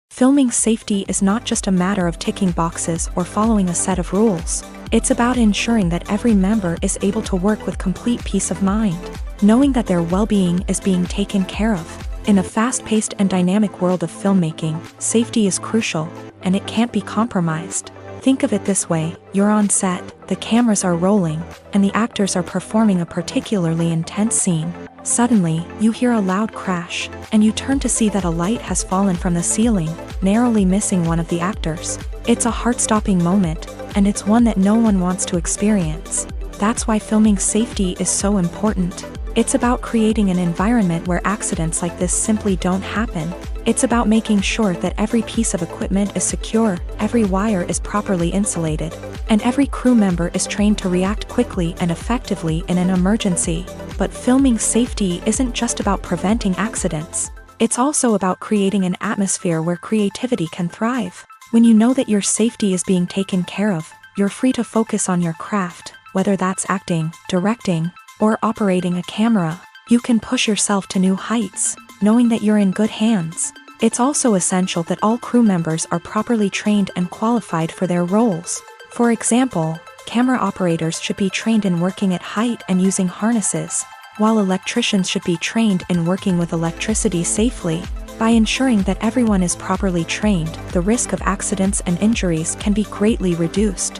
Filming safety is not just a matter of ticking boxes or following a set of rules. It's about ensuring that every member is able to work with complete peace of mind, knowing that their well-being is being taken care of. In a fast-paced and dynamic world of filmmaking, safety is crucial, and it can't be compromised. Think of it this way: you're on set, the cameras are rolling, and the actors are performing a particularly intense scene. Suddenly, you hear a loud crash, and you turn to see that a light has fallen from the ceiling, narrowly missing one of the actors. It's a heart-stopping moment, and it's one that no one wants to experience. That's why filming safety is so important. It's about creating an environment where accidents like this simply don't happen. It's about making sure that every piece of equipment is secure, every wire is properly insulated, and every crew member is trained to react quickly and effectively in an emergency. But filming safety isn't just about preventing accidents. It's also about creating an atmosphere where creativity can thrive. When you know that your safety is being taken care of, you're free to focus on your craft, whether that's acting, directing, or operating a camera. You can push yourself to new heights, knowing that you're in good hands. It's also essential that all crew members are properly trained and qualified for their roles. For example, camera operators should be trained in working at height and using harnesses, while electricians should be trained in working with electricity safely. By ensuring that everyone is properly trained, the risk of accidents and injuries can be greatly reduced.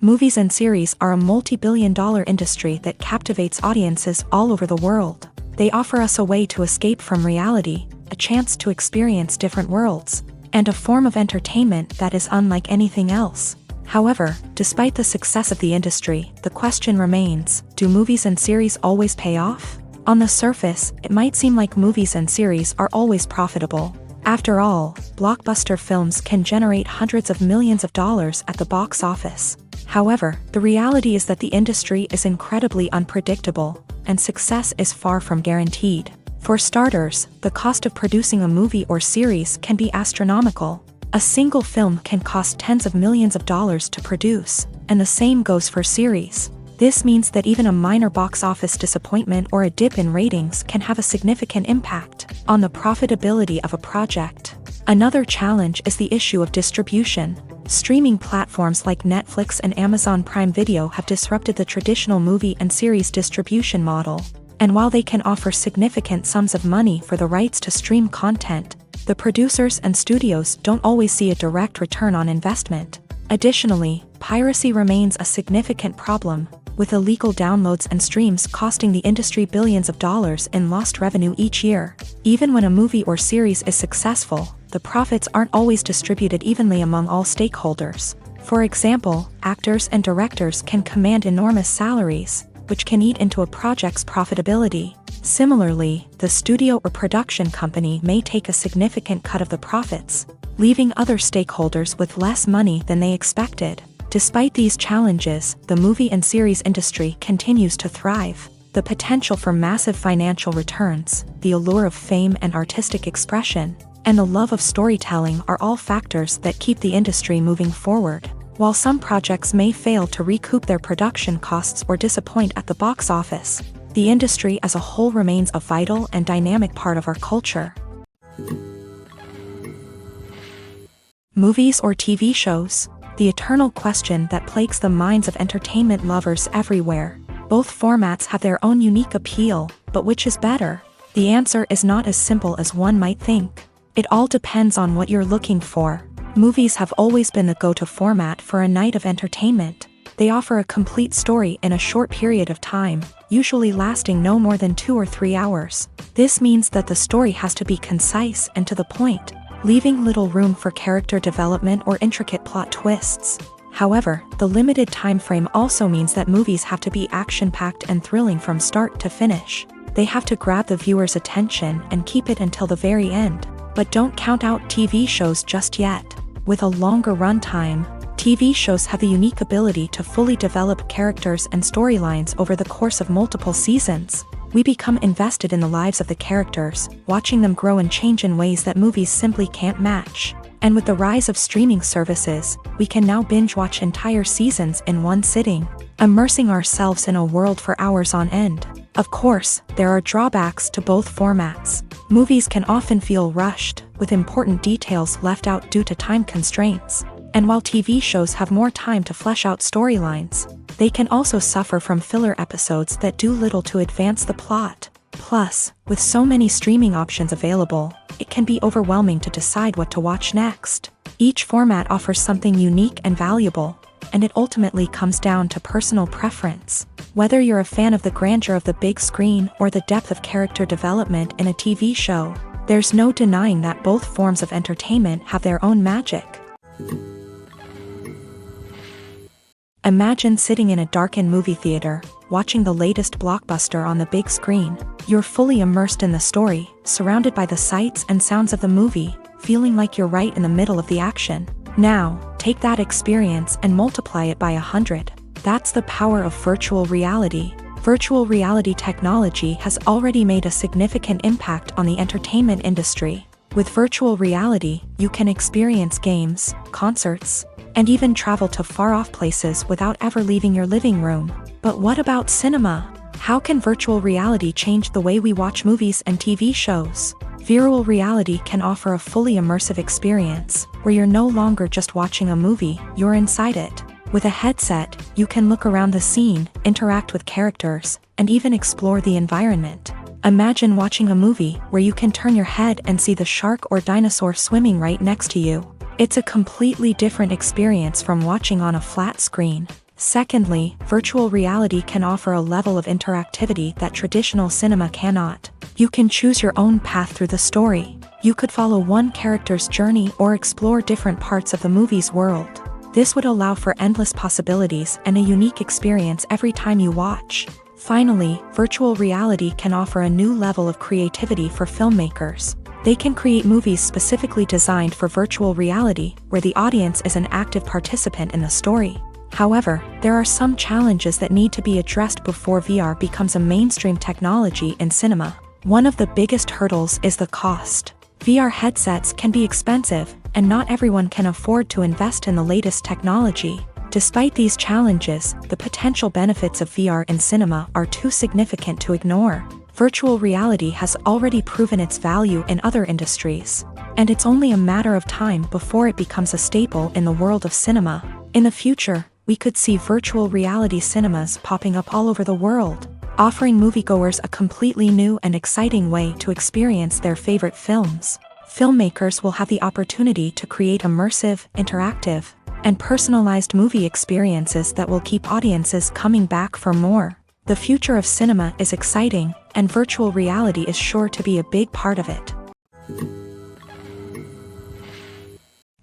Movies and series are a multi-billion-dollar industry that captivates audiences all over the world. They offer us a way to escape from reality, a chance to experience different worlds, and a form of entertainment that is unlike anything else. However, despite the success of the industry, the question remains: do movies and series always pay off? On the surface, it might seem like movies and series are always profitable. After all, blockbuster films can generate hundreds of millions of dollars at the box office. However, the reality is that the industry is incredibly unpredictable, and success is far from guaranteed. For starters, the cost of producing a movie or series can be astronomical. A single film can cost tens of millions of dollars to produce, and the same goes for series. This means that even a minor box office disappointment or a dip in ratings can have a significant impact on the profitability of a project. Another challenge is the issue of distribution. Streaming platforms like Netflix and Amazon Prime Video have disrupted the traditional movie and series distribution model. And while they can offer significant sums of money for the rights to stream content, the producers and studios don't always see a direct return on investment. Additionally, piracy remains a significant problem, with illegal downloads and streams costing the industry billions of dollars in lost revenue each year. Even when a movie or series is successful, the profits aren't always distributed evenly among all stakeholders. For example, actors and directors can command enormous salaries, which can eat into a project's profitability. Similarly, the studio or production company may take a significant cut of the profits, leaving other stakeholders with less money than they expected. Despite these challenges, the movie and series industry continues to thrive. The potential for massive financial returns, the allure of fame and artistic expression, and the love of storytelling are all factors that keep the industry moving forward. While some projects may fail to recoup their production costs or disappoint at the box office, the industry as a whole remains a vital and dynamic part of our culture. Movies or TV shows? The eternal question that plagues the minds of entertainment lovers everywhere. Both formats have their own unique appeal, but which is better? The answer is not as simple as one might think. It all depends on what you're looking for. Movies have always been the go-to format for a night of entertainment. They offer a complete story in a short period of time, usually lasting no more than 2 or 3 hours. This means that the story has to be concise and to the point, leaving little room for character development or intricate plot twists. However, the limited time frame also means that movies have to be action-packed and thrilling from start to finish. They have to grab the viewer's attention and keep it until the very end. But don't count out TV shows just yet. With a longer runtime, TV shows have the unique ability to fully develop characters and storylines over the course of multiple seasons. We become invested in the lives of the characters, watching them grow and change in ways that movies simply can't match. And with the rise of streaming services, we can now binge-watch entire seasons in one sitting, immersing ourselves in a world for hours on end. Of course, there are drawbacks to both formats. Movies can often feel rushed, with important details left out due to time constraints. And while TV shows have more time to flesh out storylines, they can also suffer from filler episodes that do little to advance the plot. Plus, with so many streaming options available, it can be overwhelming to decide what to watch next. Each format offers something unique and valuable, and it ultimately comes down to personal preference. Whether you're a fan of the grandeur of the big screen or the depth of character development in a TV show, there's no denying that both forms of entertainment have their own magic. Imagine sitting in a darkened movie theater, watching the latest blockbuster on the big screen. You're fully immersed in the story, surrounded by the sights and sounds of the movie, feeling like you're right in the middle of the action. Now, take that experience and multiply it by 100. That's the power of virtual reality. Virtual reality technology has already made a significant impact on the entertainment industry. With virtual reality, you can experience games, concerts, and even travel to far-off places without ever leaving your living room. But what about cinema? How can virtual reality change the way we watch movies and TV shows? Virtual reality can offer a fully immersive experience, where you're no longer just watching a movie, you're inside it. With a headset, you can look around the scene, interact with characters, and even explore the environment. Imagine watching a movie where you can turn your head and see the shark or dinosaur swimming right next to you. It's a completely different experience from watching on a flat screen. Secondly, virtual reality can offer a level of interactivity that traditional cinema cannot. You can choose your own path through the story. You could follow one character's journey or explore different parts of the movie's world. This would allow for endless possibilities and a unique experience every time you watch. Finally, virtual reality can offer a new level of creativity for filmmakers. They can create movies specifically designed for virtual reality, where the audience is an active participant in the story. However, there are some challenges that need to be addressed before VR becomes a mainstream technology in cinema. One of the biggest hurdles is the cost. VR headsets can be expensive, and not everyone can afford to invest in the latest technology. Despite these challenges, the potential benefits of VR in cinema are too significant to ignore. Virtual reality has already proven its value in other industries, and it's only a matter of time before it becomes a staple in the world of cinema. In the future, we could see virtual reality cinemas popping up all over the world, offering moviegoers a completely new and exciting way to experience their favorite films. Filmmakers will have the opportunity to create immersive, interactive, and personalized movie experiences that will keep audiences coming back for more. The future of cinema is exciting, and virtual reality is sure to be a big part of it.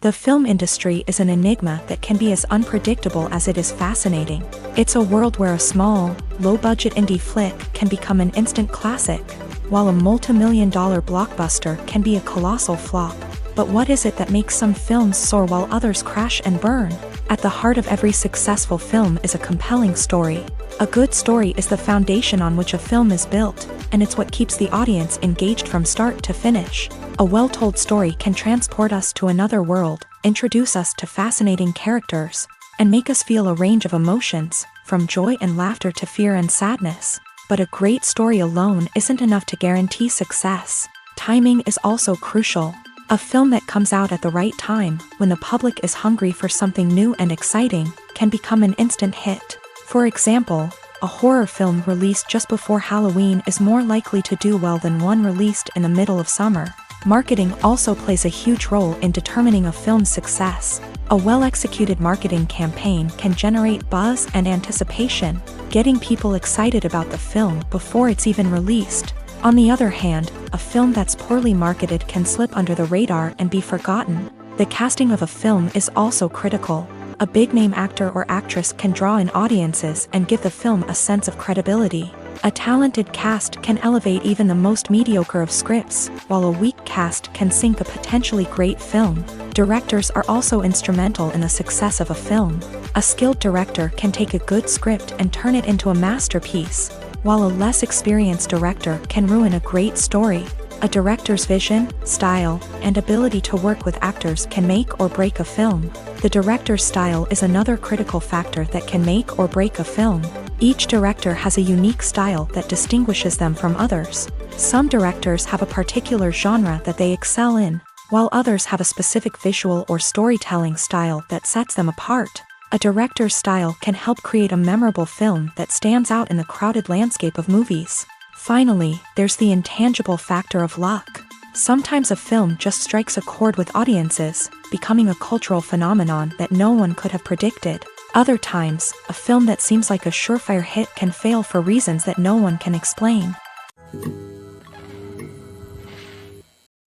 The film industry is an enigma that can be as unpredictable as it is fascinating. It's a world where a small, low-budget indie flick can become an instant classic, while a multi-million-dollar blockbuster can be a colossal flop. But what is it that makes some films soar while others crash and burn? At the heart of every successful film is a compelling story. A good story is the foundation on which a film is built, and it's what keeps the audience engaged from start to finish. A well-told story can transport us to another world, introduce us to fascinating characters, and make us feel a range of emotions, from joy and laughter to fear and sadness. But a great story alone isn't enough to guarantee success. Timing is also crucial. A film that comes out at the right time, when the public is hungry for something new and exciting, can become an instant hit. For example, a horror film released just before Halloween is more likely to do well than one released in the middle of summer. Marketing also plays a huge role in determining a film's success. A well-executed marketing campaign can generate buzz and anticipation, getting people excited about the film before it's even released. On the other hand, a film that's poorly marketed can slip under the radar and be forgotten. The casting of a film is also critical. A big-name actor or actress can draw in audiences and give the film a sense of credibility. A talented cast can elevate even the most mediocre of scripts, while a weak cast can sink a potentially great film. Directors are also instrumental in the success of a film. A skilled director can take a good script and turn it into a masterpiece, while a less experienced director can ruin a great story. A director's vision, style, and ability to work with actors can make or break a film. The director's style is another critical factor that can make or break a film. Each director has a unique style that distinguishes them from others. Some directors have a particular genre that they excel in, while others have a specific visual or storytelling style that sets them apart. A director's style can help create a memorable film that stands out in the crowded landscape of movies. Finally, there's the intangible factor of luck. Sometimes a film just strikes a chord with audiences, becoming a cultural phenomenon that no one could have predicted. Other times, a film that seems like a surefire hit can fail for reasons that no one can explain.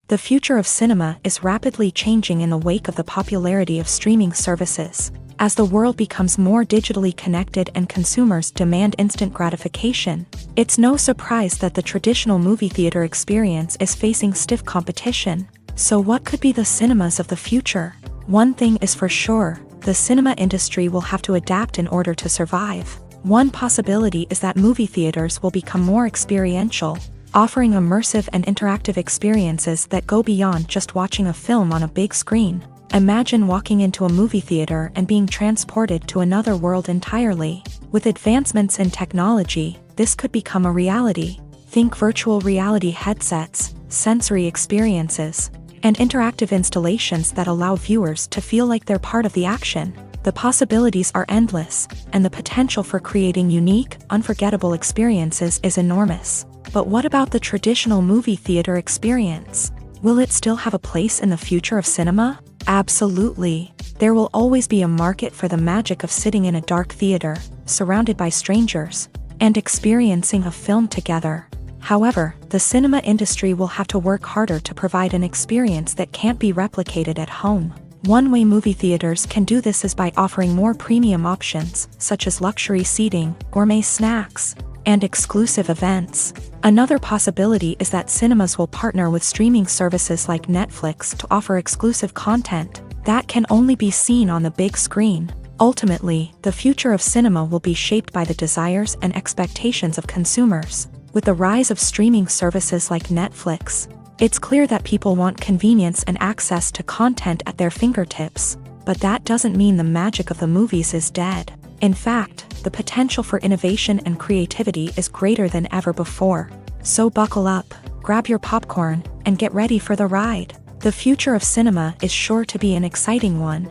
The future of cinema is rapidly changing in the wake of the popularity of streaming services. As the world becomes more digitally connected and consumers demand instant gratification, it's no surprise that the traditional movie theater experience is facing stiff competition. So what could be the cinemas of the future? One thing is for sure, the cinema industry will have to adapt in order to survive. One possibility is that movie theaters will become more experiential, offering immersive and interactive experiences that go beyond just watching a film on a big screen. Imagine walking into a movie theater and being transported to another world entirely. With advancements in technology, this could become a reality. Think virtual reality headsets, sensory experiences, and interactive installations that allow viewers to feel like they're part of the action. The possibilities are endless, and the potential for creating unique, unforgettable experiences is enormous. But what about the traditional movie theater experience? Will it still have a place in the future of cinema? Absolutely. There will always be a market for the magic of sitting in a dark theater, surrounded by strangers, and experiencing a film together. However, the cinema industry will have to work harder to provide an experience that can't be replicated at home. One way movie theaters can do this is by offering more premium options, such as luxury seating, gourmet snacks, and exclusive events. Another possibility is that cinemas will partner with streaming services like Netflix to offer exclusive content that can only be seen on the big screen. Ultimately, the future of cinema will be shaped by the desires and expectations of consumers. With the rise of streaming services like Netflix, it's clear that people want convenience and access to content at their fingertips. But that doesn't mean the magic of the movies is dead. In fact, the potential for innovation and creativity is greater than ever before. So buckle up, grab your popcorn, and get ready for the ride. The future of cinema is sure to be an exciting one.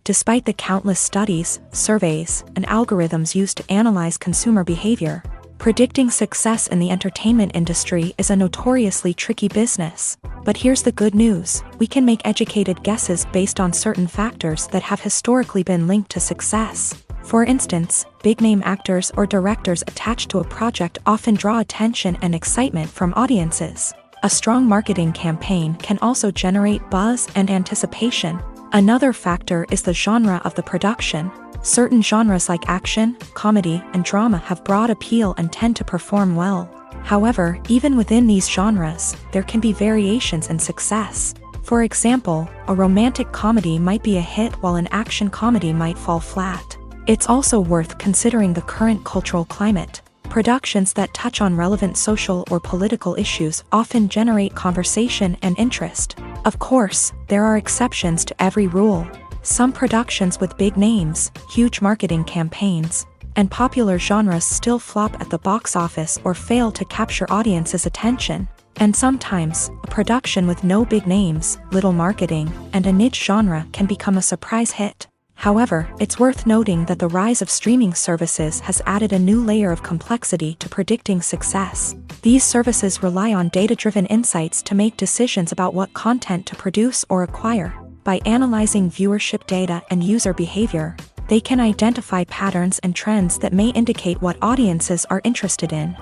Despite the countless studies, surveys, and algorithms used to analyze consumer behavior, predicting success in the entertainment industry is a notoriously tricky business. But here's the good news: we can make educated guesses based on certain factors that have historically been linked to success. For instance, big-name actors or directors attached to a project often draw attention and excitement from audiences. A strong marketing campaign can also generate buzz and anticipation. Another factor is the genre of the production. Certain genres like action, comedy, and drama have broad appeal and tend to perform well. However, even within these genres, there can be variations in success. For example, a romantic comedy might be a hit while an action comedy might fall flat. It's also worth considering the current cultural climate. Productions that touch on relevant social or political issues often generate conversation and interest. Of course, there are exceptions to every rule. Some productions with big names, huge marketing campaigns, and popular genres still flop at the box office or fail to capture audiences' attention. And sometimes, a production with no big names, little marketing, and a niche genre can become a surprise hit. However, it's worth noting that the rise of streaming services has added a new layer of complexity to predicting success. These services rely on data-driven insights to make decisions about what content to produce or acquire. By analyzing viewership data and user behavior, they can identify patterns and trends that may indicate what audiences are interested in.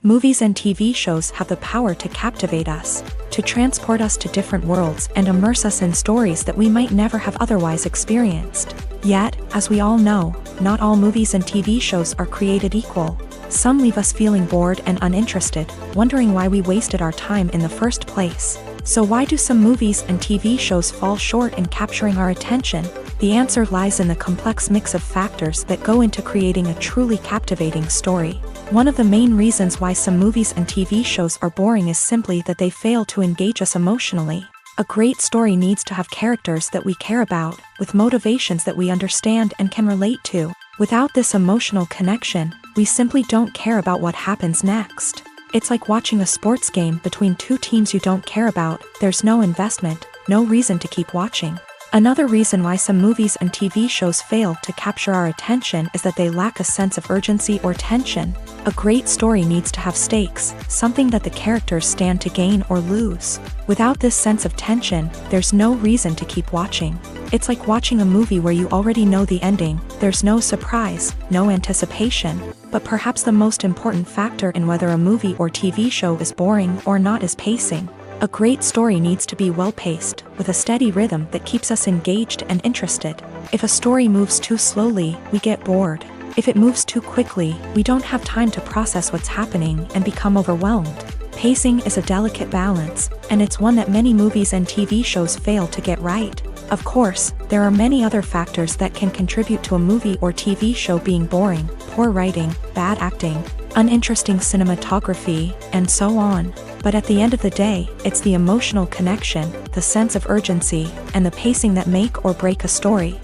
Movies and TV shows have the power to captivate us, to transport us to different worlds and immerse us in stories that we might never have otherwise experienced. Yet, as we all know, not all movies and TV shows are created equal. Some leave us feeling bored and uninterested, wondering why we wasted our time in the first place. So why do some movies and TV shows fall short in capturing our attention? The answer lies in the complex mix of factors that go into creating a truly captivating story. One of the main reasons why some movies and TV shows are boring is simply that they fail to engage us emotionally. A great story needs to have characters that we care about, with motivations that we understand and can relate to. Without this emotional connection, we simply don't care about what happens next. It's like watching a sports game between two teams you don't care about. There's no investment, no reason to keep watching. Another reason why some movies and TV shows fail to capture our attention is that they lack a sense of urgency or tension. A great story needs to have stakes, something that the characters stand to gain or lose. Without this sense of tension, there's no reason to keep watching. It's like watching a movie where you already know the ending. There's no surprise, no anticipation. But perhaps the most important factor in whether a movie or TV show is boring or not is pacing. A great story needs to be well-paced, with a steady rhythm that keeps us engaged and interested. If a story moves too slowly, we get bored. If it moves too quickly, we don't have time to process what's happening and become overwhelmed. Pacing is a delicate balance, and it's one that many movies and TV shows fail to get right. Of course, there are many other factors that can contribute to a movie or TV show being boring: poor writing, bad acting, uninteresting cinematography, and so on. But at the end of the day, it's the emotional connection, the sense of urgency, and the pacing that make or break a story.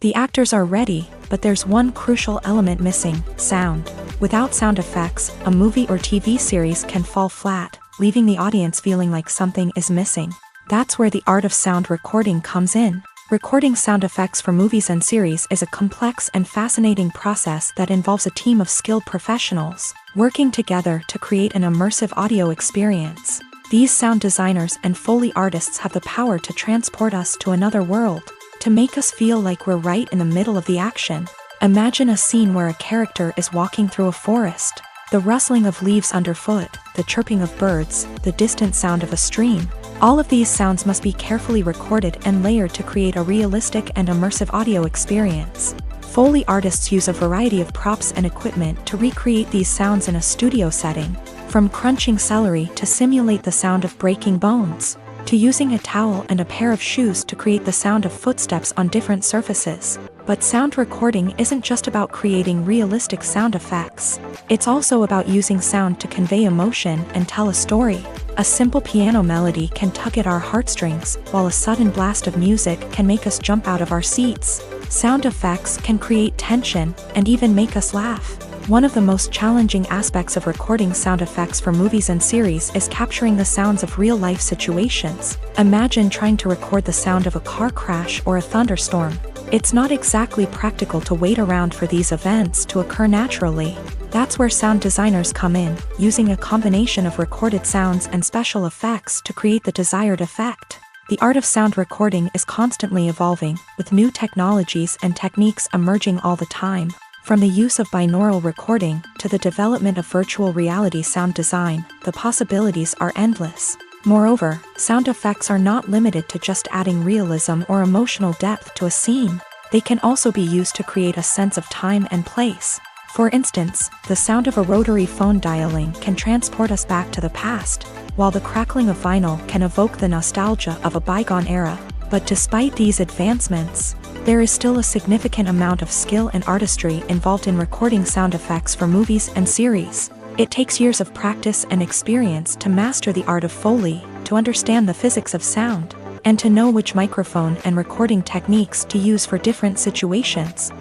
The actors are ready, but there's one crucial element missing: sound. Without sound effects, a movie or TV series can fall flat, leaving the audience feeling like something is missing. That's where the art of sound recording comes in. Recording sound effects for movies and series is a complex and fascinating process that involves a team of skilled professionals working together to create an immersive audio experience. These sound designers and Foley artists have the power to transport us to another world, to make us feel like we're right in the middle of the action. Imagine a scene where a character is walking through a forest. The rustling of leaves underfoot, the chirping of birds, the distant sound of a stream. All of these sounds must be carefully recorded and layered to create a realistic and immersive audio experience. Foley artists use a variety of props and equipment to recreate these sounds in a studio setting, from crunching celery to simulate the sound of breaking bones, to using a towel and a pair of shoes to create the sound of footsteps on different surfaces. But sound recording isn't just about creating realistic sound effects. It's also about using sound to convey emotion and tell a story. A simple piano melody can tug at our heartstrings, while a sudden blast of music can make us jump out of our seats. Sound effects can create tension and even make us laugh. One of the most challenging aspects of recording sound effects for movies and series is capturing the sounds of real-life situations. Imagine trying to record the sound of a car crash or a thunderstorm. It's not exactly practical to wait around for these events to occur naturally. That's where sound designers come in, using a combination of recorded sounds and special effects to create the desired effect. The art of sound recording is constantly evolving, with new technologies and techniques emerging all the time. From the use of binaural recording to the development of virtual reality sound design, the possibilities are endless. Moreover, sound effects are not limited to just adding realism or emotional depth to a scene. They can also be used to create a sense of time and place. For instance, the sound of a rotary phone dialing can transport us back to the past, while the crackling of vinyl can evoke the nostalgia of a bygone era. But despite these advancements, there is still a significant amount of skill and artistry involved in recording sound effects for movies and series. It takes years of practice and experience to master the art of Foley, to understand the physics of sound, and to know which microphone and recording techniques to use for different situations.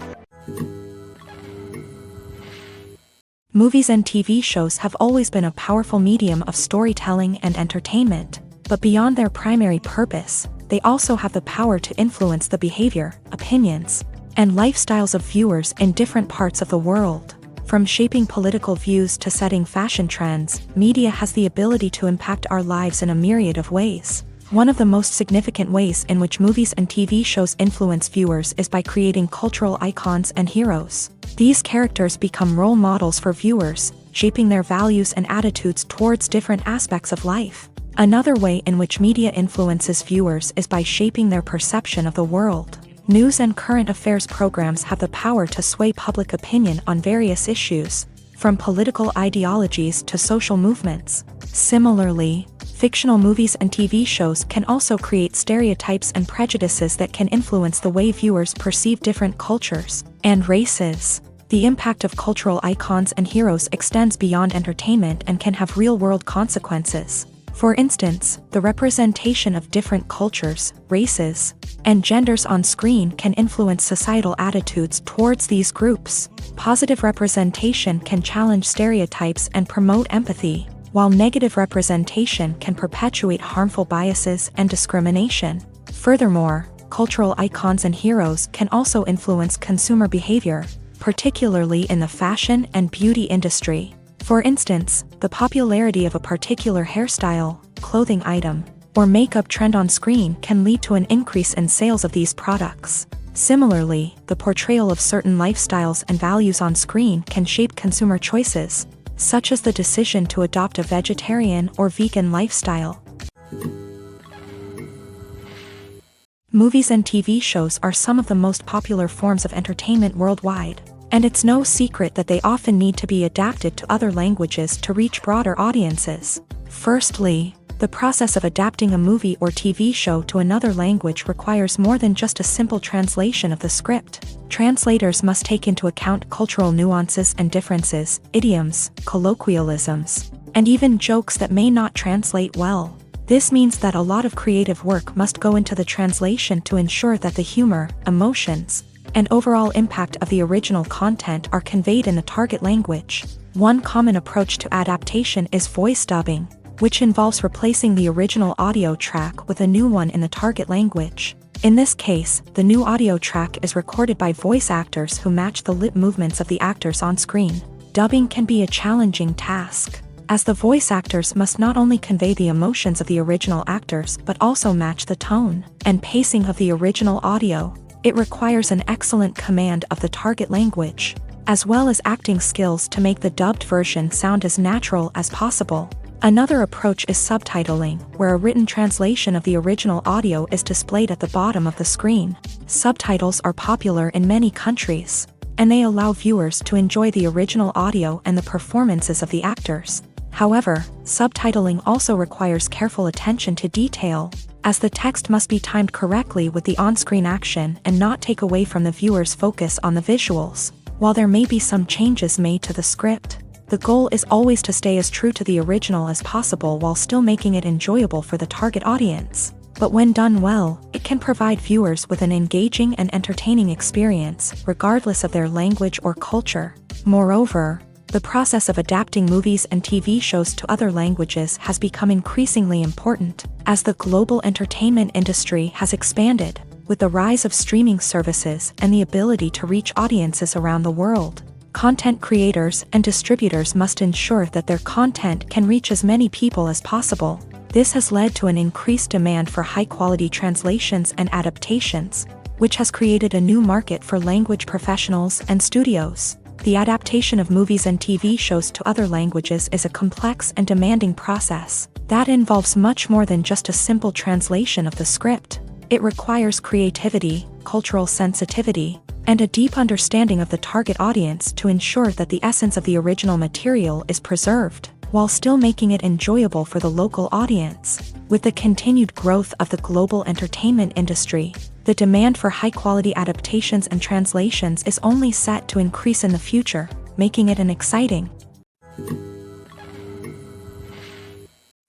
Movies and TV shows have always been a powerful medium of storytelling and entertainment, but beyond their primary purpose, they also have the power to influence the behavior, opinions, and lifestyles of viewers in different parts of the world. From shaping political views to setting fashion trends, media has the ability to impact our lives in a myriad of ways. One of the most significant ways in which movies and TV shows influence viewers is by creating cultural icons and heroes. These characters become role models for viewers, shaping their values and attitudes towards different aspects of life. Another way in which media influences viewers is by shaping their perception of the world. News and current affairs programs have the power to sway public opinion on various issues, from political ideologies to social movements. Similarly, Fictional movies and TV shows can also create stereotypes and prejudices that can influence the way viewers perceive different cultures and races. The impact of cultural icons and heroes extends beyond entertainment and can have real-world consequences. For instance, the representation of different cultures, races, and genders on screen can influence societal attitudes towards these groups. Positive representation can challenge stereotypes and promote empathy, while negative representation can perpetuate harmful biases and discrimination. Furthermore, cultural icons and heroes can also influence consumer behavior, particularly in the fashion and beauty industry. For instance, the popularity of a particular hairstyle, clothing item, or makeup trend on screen can lead to an increase in sales of these products. Similarly, the portrayal of certain lifestyles and values on screen can shape consumer choices, such as the decision to adopt a vegetarian or vegan lifestyle. Movies and TV shows are some of the most popular forms of entertainment worldwide, and it's no secret that they often need to be adapted to other languages to reach broader audiences. Firstly, the process of adapting a movie or TV show to another language requires more than just a simple translation of the script. Translators must take into account cultural nuances and differences, idioms, colloquialisms, and even jokes that may not translate well. This means that a lot of creative work must go into the translation to ensure that the humor, emotions, and overall impact of the original content are conveyed in the target language. One common approach to adaptation is voice dubbing, which involves replacing the original audio track with a new one in the target language. In this case, the new audio track is recorded by voice actors who match the lip movements of the actors on screen. Dubbing can be a challenging task, as the voice actors must not only convey the emotions of the original actors but also match the tone and pacing of the original audio. It requires an excellent command of the target language, as well as acting skills to make the dubbed version sound as natural as possible. Another approach is subtitling, where a written translation of the original audio is displayed at the bottom of the screen. Subtitles are popular in many countries, and they allow viewers to enjoy the original audio and the performances of the actors. However, subtitling also requires careful attention to detail, as the text must be timed correctly with the on-screen action and not take away from the viewer's focus on the visuals. While there may be some changes made to the script, the goal is always to stay as true to the original as possible while still making it enjoyable for the target audience. But when done well, it can provide viewers with an engaging and entertaining experience, regardless of their language or culture. Moreover, the process of adapting movies and TV shows to other languages has become increasingly important, as the global entertainment industry has expanded, with the rise of streaming services and the ability to reach audiences around the world. Content creators and distributors must ensure that their content can reach as many people as possible. This has led to an increased demand for high-quality translations and adaptations, which has created a new market for language professionals and studios. The adaptation of movies and TV shows to other languages is a complex and demanding process that involves much more than just a simple translation of the script. It requires creativity, cultural sensitivity, and a deep understanding of the target audience to ensure that the essence of the original material is preserved, while still making it enjoyable for the local audience. With the continued growth of the global entertainment industry, the demand for high-quality adaptations and translations is only set to increase in the future, making it an exciting.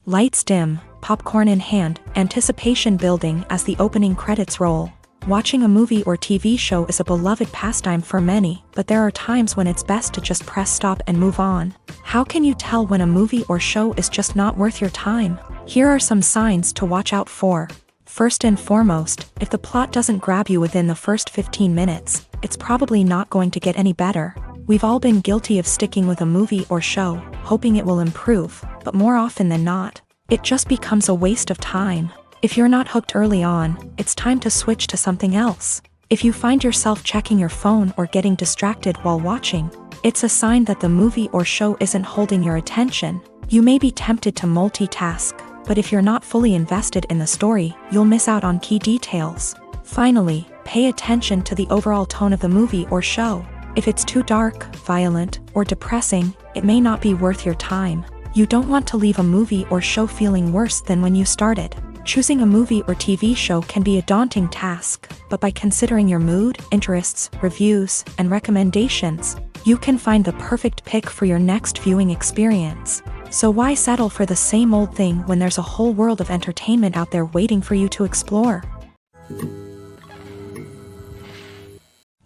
Lights dim, popcorn in hand, anticipation building as the opening credits roll. Watching a movie or TV show is a beloved pastime for many, but there are times when it's best to just press stop and move on. How can you tell when a movie or show is just not worth your time? Here are some signs to watch out for. First and foremost, if the plot doesn't grab you within the first 15 minutes, it's probably not going to get any better. We've all been guilty of sticking with a movie or show, hoping it will improve, but more often than not, it just becomes a waste of time. If you're not hooked early on, it's time to switch to something else. If you find yourself checking your phone or getting distracted while watching, it's a sign that the movie or show isn't holding your attention. You may be tempted to multitask, but if you're not fully invested in the story, you'll miss out on key details. Finally, pay attention to the overall tone of the movie or show. If it's too dark, violent, or depressing, it may not be worth your time. You don't want to leave a movie or show feeling worse than when you started. Choosing a movie or TV show can be a daunting task, but by considering your mood, interests, reviews, and recommendations, you can find the perfect pick for your next viewing experience. So why settle for the same old thing when there's a whole world of entertainment out there waiting for you to explore?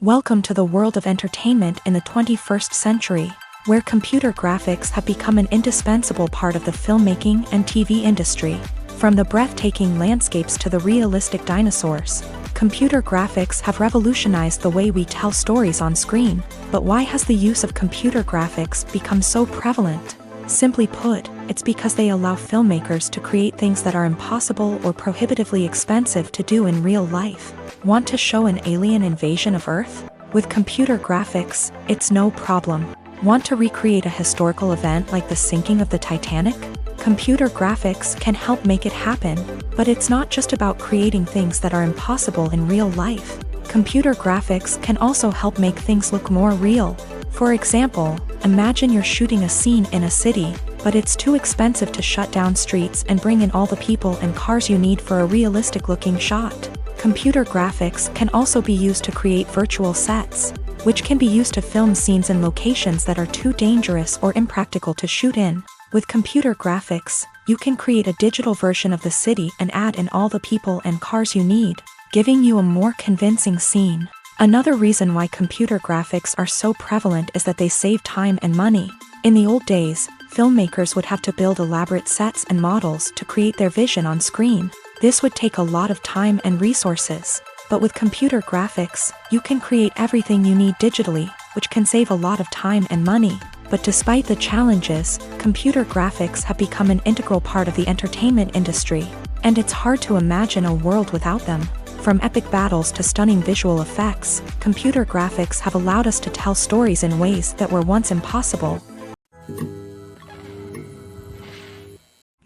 Welcome to the world of entertainment in the 21st century, where computer graphics have become an indispensable part of the filmmaking and TV industry. From the breathtaking landscapes to the realistic dinosaurs, computer graphics have revolutionized the way we tell stories on screen. But why has the use of computer graphics become so prevalent? Simply put, it's because they allow filmmakers to create things that are impossible or prohibitively expensive to do in real life. Want to show an alien invasion of Earth? With computer graphics, it's no problem. Want to recreate a historical event like the sinking of the Titanic? Computer graphics can help make it happen, but it's not just about creating things that are impossible in real life. Computer graphics can also help make things look more real. For example, imagine you're shooting a scene in a city, but it's too expensive to shut down streets and bring in all the people and cars you need for a realistic-looking shot. Computer graphics can also be used to create virtual sets, which can be used to film scenes in locations that are too dangerous or impractical to shoot in. With computer graphics, you can create a digital version of the city and add in all the people and cars you need, giving you a more convincing scene. Another reason why computer graphics are so prevalent is that they save time and money. In the old days, filmmakers would have to build elaborate sets and models to create their vision on screen. This would take a lot of time and resources. But with computer graphics, you can create everything you need digitally, which can save a lot of time and money. But despite the challenges, computer graphics have become an integral part of the entertainment industry, and it's hard to imagine a world without them. From epic battles to stunning visual effects, computer graphics have allowed us to tell stories in ways that were once impossible.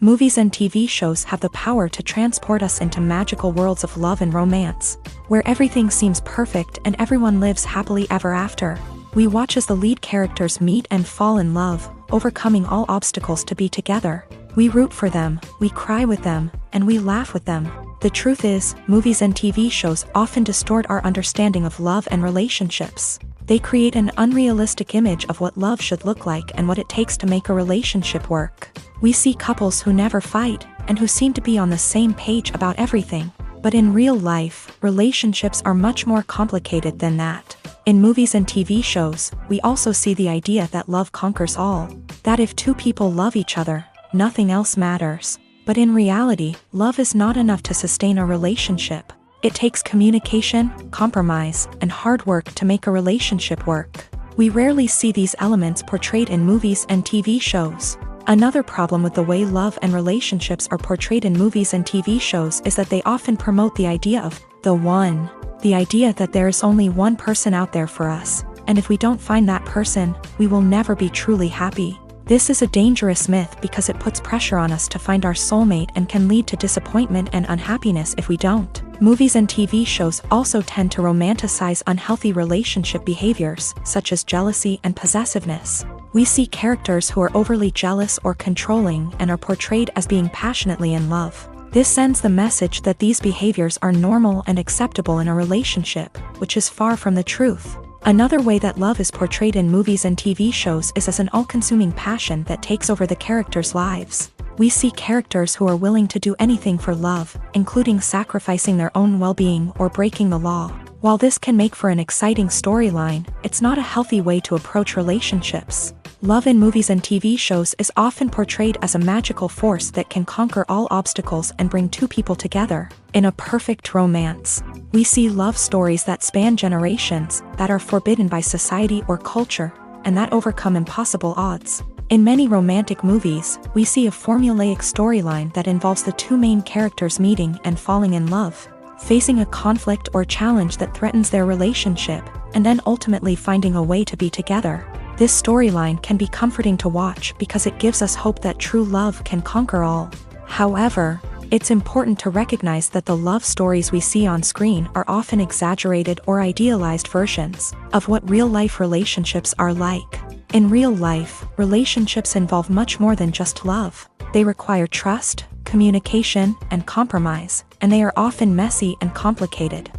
Movies and TV shows have the power to transport us into magical worlds of love and romance, where everything seems perfect and everyone lives happily ever after. We watch as the lead characters meet and fall in love, overcoming all obstacles to be together. We root for them, we cry with them, and we laugh with them. The truth is, movies and TV shows often distort our understanding of love and relationships. They create an unrealistic image of what love should look like and what it takes to make a relationship work. We see couples who never fight, and who seem to be on the same page about everything. But in real life, relationships are much more complicated than that. In movies and TV shows, we also see the idea that love conquers all. That if two people love each other, nothing else matters. But in reality, love is not enough to sustain a relationship. It takes communication, compromise, and hard work to make a relationship work. We rarely see these elements portrayed in movies and TV shows. Another problem with the way love and relationships are portrayed in movies and TV shows is that they often promote the idea of the one. The idea that there is only one person out there for us, and if we don't find that person, we will never be truly happy. This is a dangerous myth because it puts pressure on us to find our soulmate and can lead to disappointment and unhappiness if we don't. Movies and TV shows also tend to romanticize unhealthy relationship behaviors, such as jealousy and possessiveness. We see characters who are overly jealous or controlling and are portrayed as being passionately in love. This sends the message that these behaviors are normal and acceptable in a relationship, which is far from the truth. Another way that love is portrayed in movies and TV shows is as an all-consuming passion that takes over the characters' lives. We see characters who are willing to do anything for love, including sacrificing their own well-being or breaking the law. While this can make for an exciting storyline, it's not a healthy way to approach relationships. Love in movies and TV shows is often portrayed as a magical force that can conquer all obstacles and bring two people together. In a perfect romance, we see love stories that span generations, that are forbidden by society or culture, and that overcome impossible odds. In many romantic movies, we see a formulaic storyline that involves the two main characters meeting and falling in love, facing a conflict or challenge that threatens their relationship, and then ultimately finding a way to be together. This storyline can be comforting to watch because it gives us hope that true love can conquer all. However, it's important to recognize that the love stories we see on screen are often exaggerated or idealized versions of what real-life relationships are like. In real life, relationships involve much more than just love. They require trust, communication, and compromise, and they are often messy and complicated.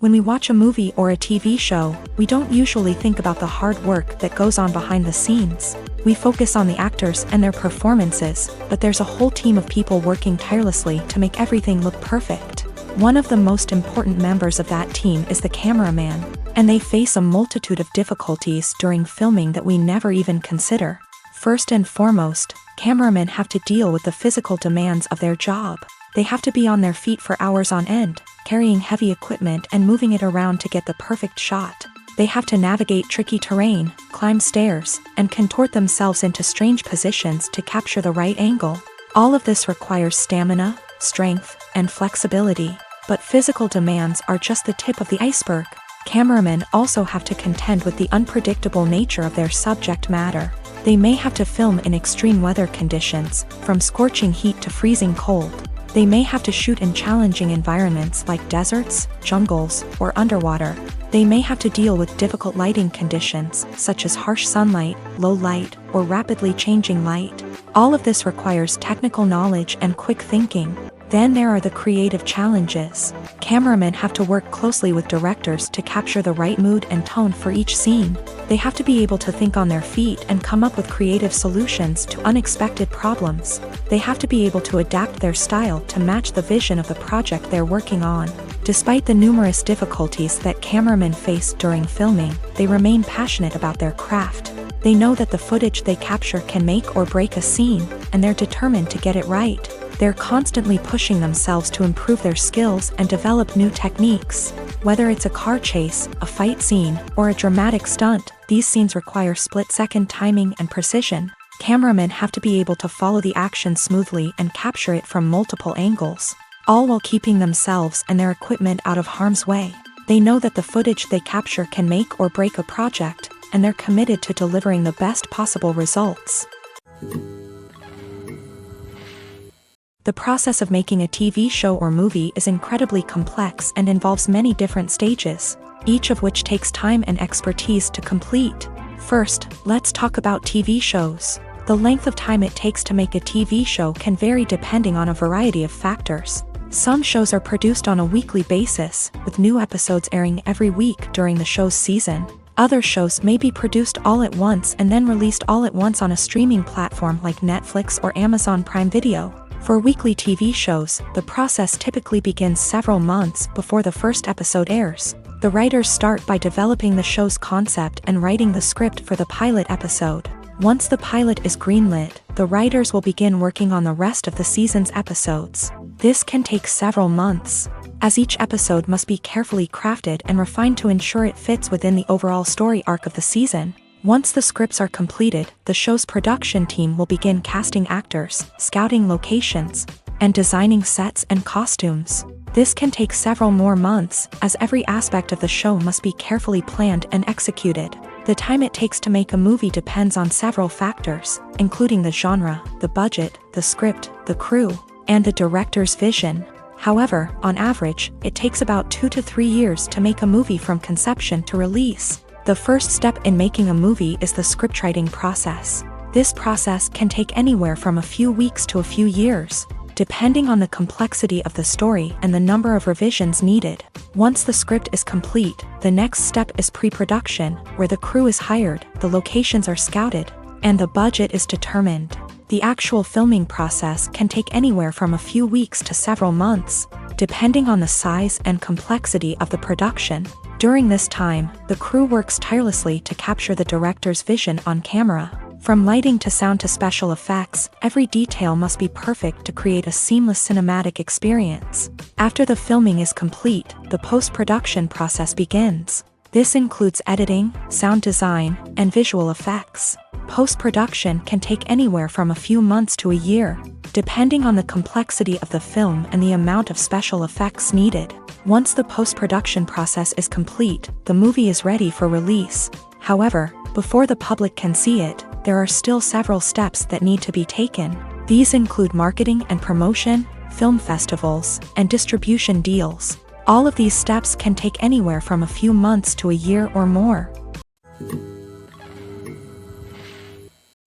When we watch a movie or a TV show, we don't usually think about the hard work that goes on behind the scenes. We focus on the actors and their performances, but there's a whole team of people working tirelessly to make everything look perfect. One of the most important members of that team is the cameraman, and they face a multitude of difficulties during filming that we never even consider. First and foremost, cameramen have to deal with the physical demands of their job. They have to be on their feet for hours on end, carrying heavy equipment and moving it around to get the perfect shot. They have to navigate tricky terrain, climb stairs, and contort themselves into strange positions to capture the right angle. All of this requires stamina, strength, and flexibility. But physical demands are just the tip of the iceberg. Cameramen also have to contend with the unpredictable nature of their subject matter. They may have to film in extreme weather conditions, from scorching heat to freezing cold. They may have to shoot in challenging environments like deserts, jungles, or underwater. They may have to deal with difficult lighting conditions, such as harsh sunlight, low light, or rapidly changing light. All of this requires technical knowledge and quick thinking. Then there are the creative challenges. Cameramen have to work closely with directors to capture the right mood and tone for each scene. They have to be able to think on their feet and come up with creative solutions to unexpected problems. They have to be able to adapt their style to match the vision of the project they're working on. Despite the numerous difficulties that cameramen face during filming, they remain passionate about their craft. They know that the footage they capture can make or break a scene, and they're determined to get it right. They're constantly pushing themselves to improve their skills and develop new techniques. Whether it's a car chase, a fight scene, or a dramatic stunt, these scenes require split-second timing and precision. Cameramen have to be able to follow the action smoothly and capture it from multiple angles, all while keeping themselves and their equipment out of harm's way. They know that the footage they capture can make or break a project, and they're committed to delivering the best possible results. The process of making a TV show or movie is incredibly complex and involves many different stages, each of which takes time and expertise to complete. First, let's talk about TV shows. The length of time it takes to make a TV show can vary depending on a variety of factors. Some shows are produced on a weekly basis, with new episodes airing every week during the show's season. Other shows may be produced all at once and then released all at once on a streaming platform like Netflix or Amazon Prime Video. For weekly TV shows, the process typically begins several months before the first episode airs. The writers start by developing the show's concept and writing the script for the pilot episode. Once the pilot is greenlit, the writers will begin working on the rest of the season's episodes. This can take several months, as each episode must be carefully crafted and refined to ensure it fits within the overall story arc of the season. Once the scripts are completed, the show's production team will begin casting actors, scouting locations, and designing sets and costumes. This can take several more months, as every aspect of the show must be carefully planned and executed. The time it takes to make a movie depends on several factors, including the genre, the budget, the script, the crew, and the director's vision. However, on average, it takes about 2 to 3 years to make a movie from conception to release. The first step in making a movie is the scriptwriting process. This process can take anywhere from a few weeks to a few years, depending on the complexity of the story and the number of revisions needed. Once the script is complete, the next step is pre-production, where the crew is hired, the locations are scouted, and the budget is determined. The actual filming process can take anywhere from a few weeks to several months, depending on the size and complexity of the production. During this time, the crew works tirelessly to capture the director's vision on camera. From lighting to sound to special effects, every detail must be perfect to create a seamless cinematic experience. After the filming is complete, the post-production process begins. This includes editing, sound design, and visual effects. Post-production can take anywhere from a few months to a year, depending on the complexity of the film and the amount of special effects needed. Once the post-production process is complete, the movie is ready for release. However, before the public can see it, there are still several steps that need to be taken. These include marketing and promotion, film festivals, and distribution deals. All of these steps can take anywhere from a few months to a year or more.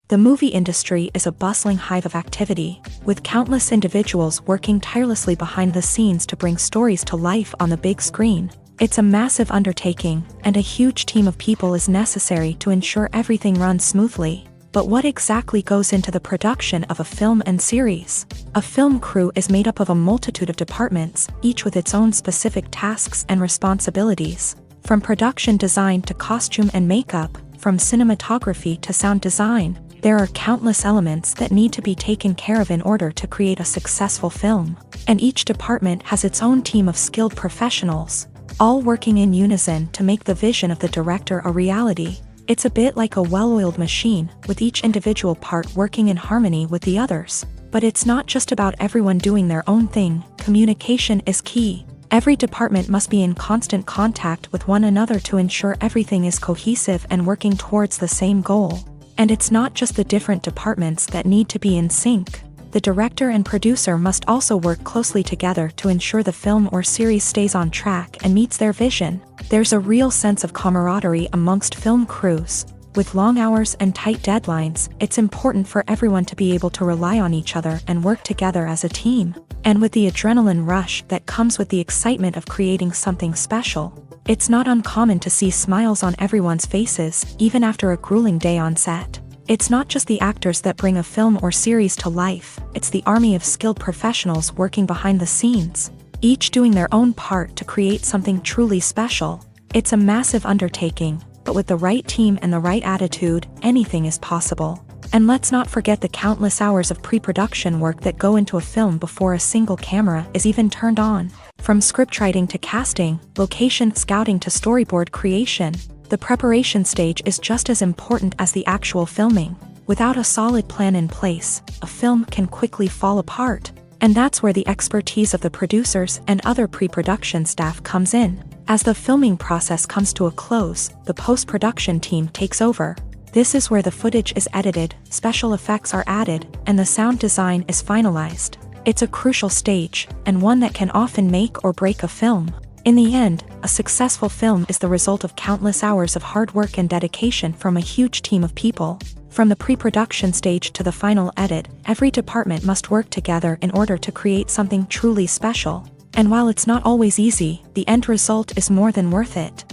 The movie industry is a bustling hive of activity, with countless individuals working tirelessly behind the scenes to bring stories to life on the big screen. It's a massive undertaking, and a huge team of people is necessary to ensure everything runs smoothly. But what exactly goes into the production of a film and series? A film crew is made up of a multitude of departments, each with its own specific tasks and responsibilities. From production design to costume and makeup, from cinematography to sound design, there are countless elements that need to be taken care of in order to create a successful film. And each department has its own team of skilled professionals, all working in unison to make the vision of the director a reality. It's a bit like a well-oiled machine, with each individual part working in harmony with the others. But it's not just about everyone doing their own thing. Communication is key. Every department must be in constant contact with one another to ensure everything is cohesive and working towards the same goal. And it's not just the different departments that need to be in sync. The director and producer must also work closely together to ensure the film or series stays on track and meets their vision. There's a real sense of camaraderie amongst film crews. With long hours and tight deadlines, it's important for everyone to be able to rely on each other and work together as a team. And with the adrenaline rush that comes with the excitement of creating something special, it's not uncommon to see smiles on everyone's faces, even after a grueling day on set. It's not just the actors that bring a film or series to life, it's the army of skilled professionals working behind the scenes, each doing their own part to create something truly special. It's a massive undertaking, but with the right team and the right attitude, anything is possible. And let's not forget the countless hours of pre-production work that go into a film before a single camera is even turned on. From scriptwriting to casting, location scouting to storyboard creation, the preparation stage is just as important as the actual filming. Without a solid plan in place, a film can quickly fall apart. And that's where the expertise of the producers and other pre-production staff comes in. As the filming process comes to a close, the post-production team takes over. This is where the footage is edited, special effects are added, and the sound design is finalized. It's a crucial stage, and one that can often make or break a film. In the end, a successful film is the result of countless hours of hard work and dedication from a huge team of people. From the pre-production stage to the final edit, every department must work together in order to create something truly special. And while it's not always easy, the end result is more than worth it.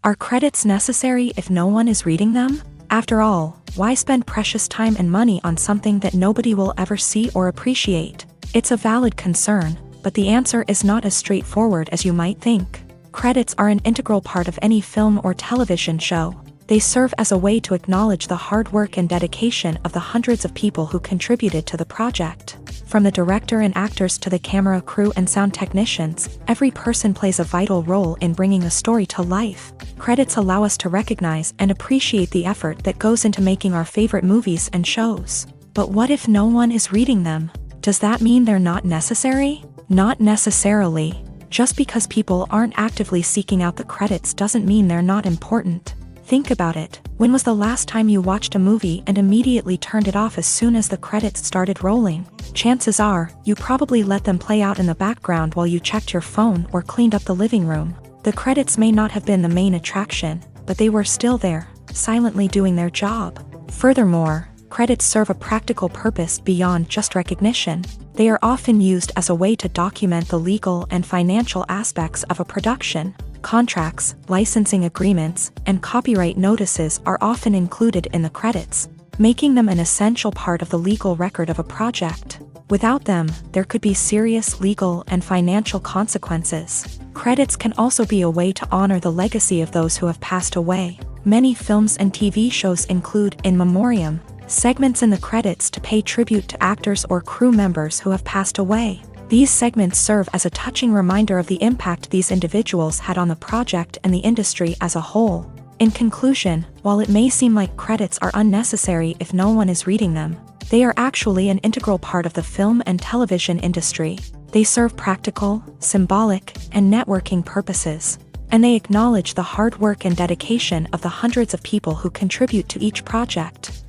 Are credits necessary if no one is reading them? After all, why spend precious time and money on something that nobody will ever see or appreciate? It's a valid concern, but the answer is not as straightforward as you might think. Credits are an integral part of any film or television show. They serve as a way to acknowledge the hard work and dedication of the hundreds of people who contributed to the project. From the director and actors to the camera crew and sound technicians, every person plays a vital role in bringing a story to life. Credits allow us to recognize and appreciate the effort that goes into making our favorite movies and shows. But what if no one is reading them? Does that mean they're not necessary? Not necessarily. Just because people aren't actively seeking out the credits doesn't mean they're not important. Think about it. When was the last time you watched a movie and immediately turned it off as soon as the credits started rolling? Chances are, you probably let them play out in the background while you checked your phone or cleaned up the living room. The credits may not have been the main attraction, but they were still there, silently doing their job. Furthermore, credits serve a practical purpose beyond just recognition. They are often used as a way to document the legal and financial aspects of a production. Contracts, licensing agreements, and copyright notices are often included in the credits, making them an essential part of the legal record of a project. Without them, there could be serious legal and financial consequences. Credits can also be a way to honor the legacy of those who have passed away. Many films and TV shows include in memoriam segments in the credits to pay tribute to actors or crew members who have passed away. These segments serve as a touching reminder of the impact these individuals had on the project and the industry as a whole. In conclusion, while it may seem like credits are unnecessary if no one is reading them, they are actually an integral part of the film and television industry. They serve practical, symbolic, and networking purposes, and they acknowledge the hard work and dedication of the hundreds of people who contribute to each project.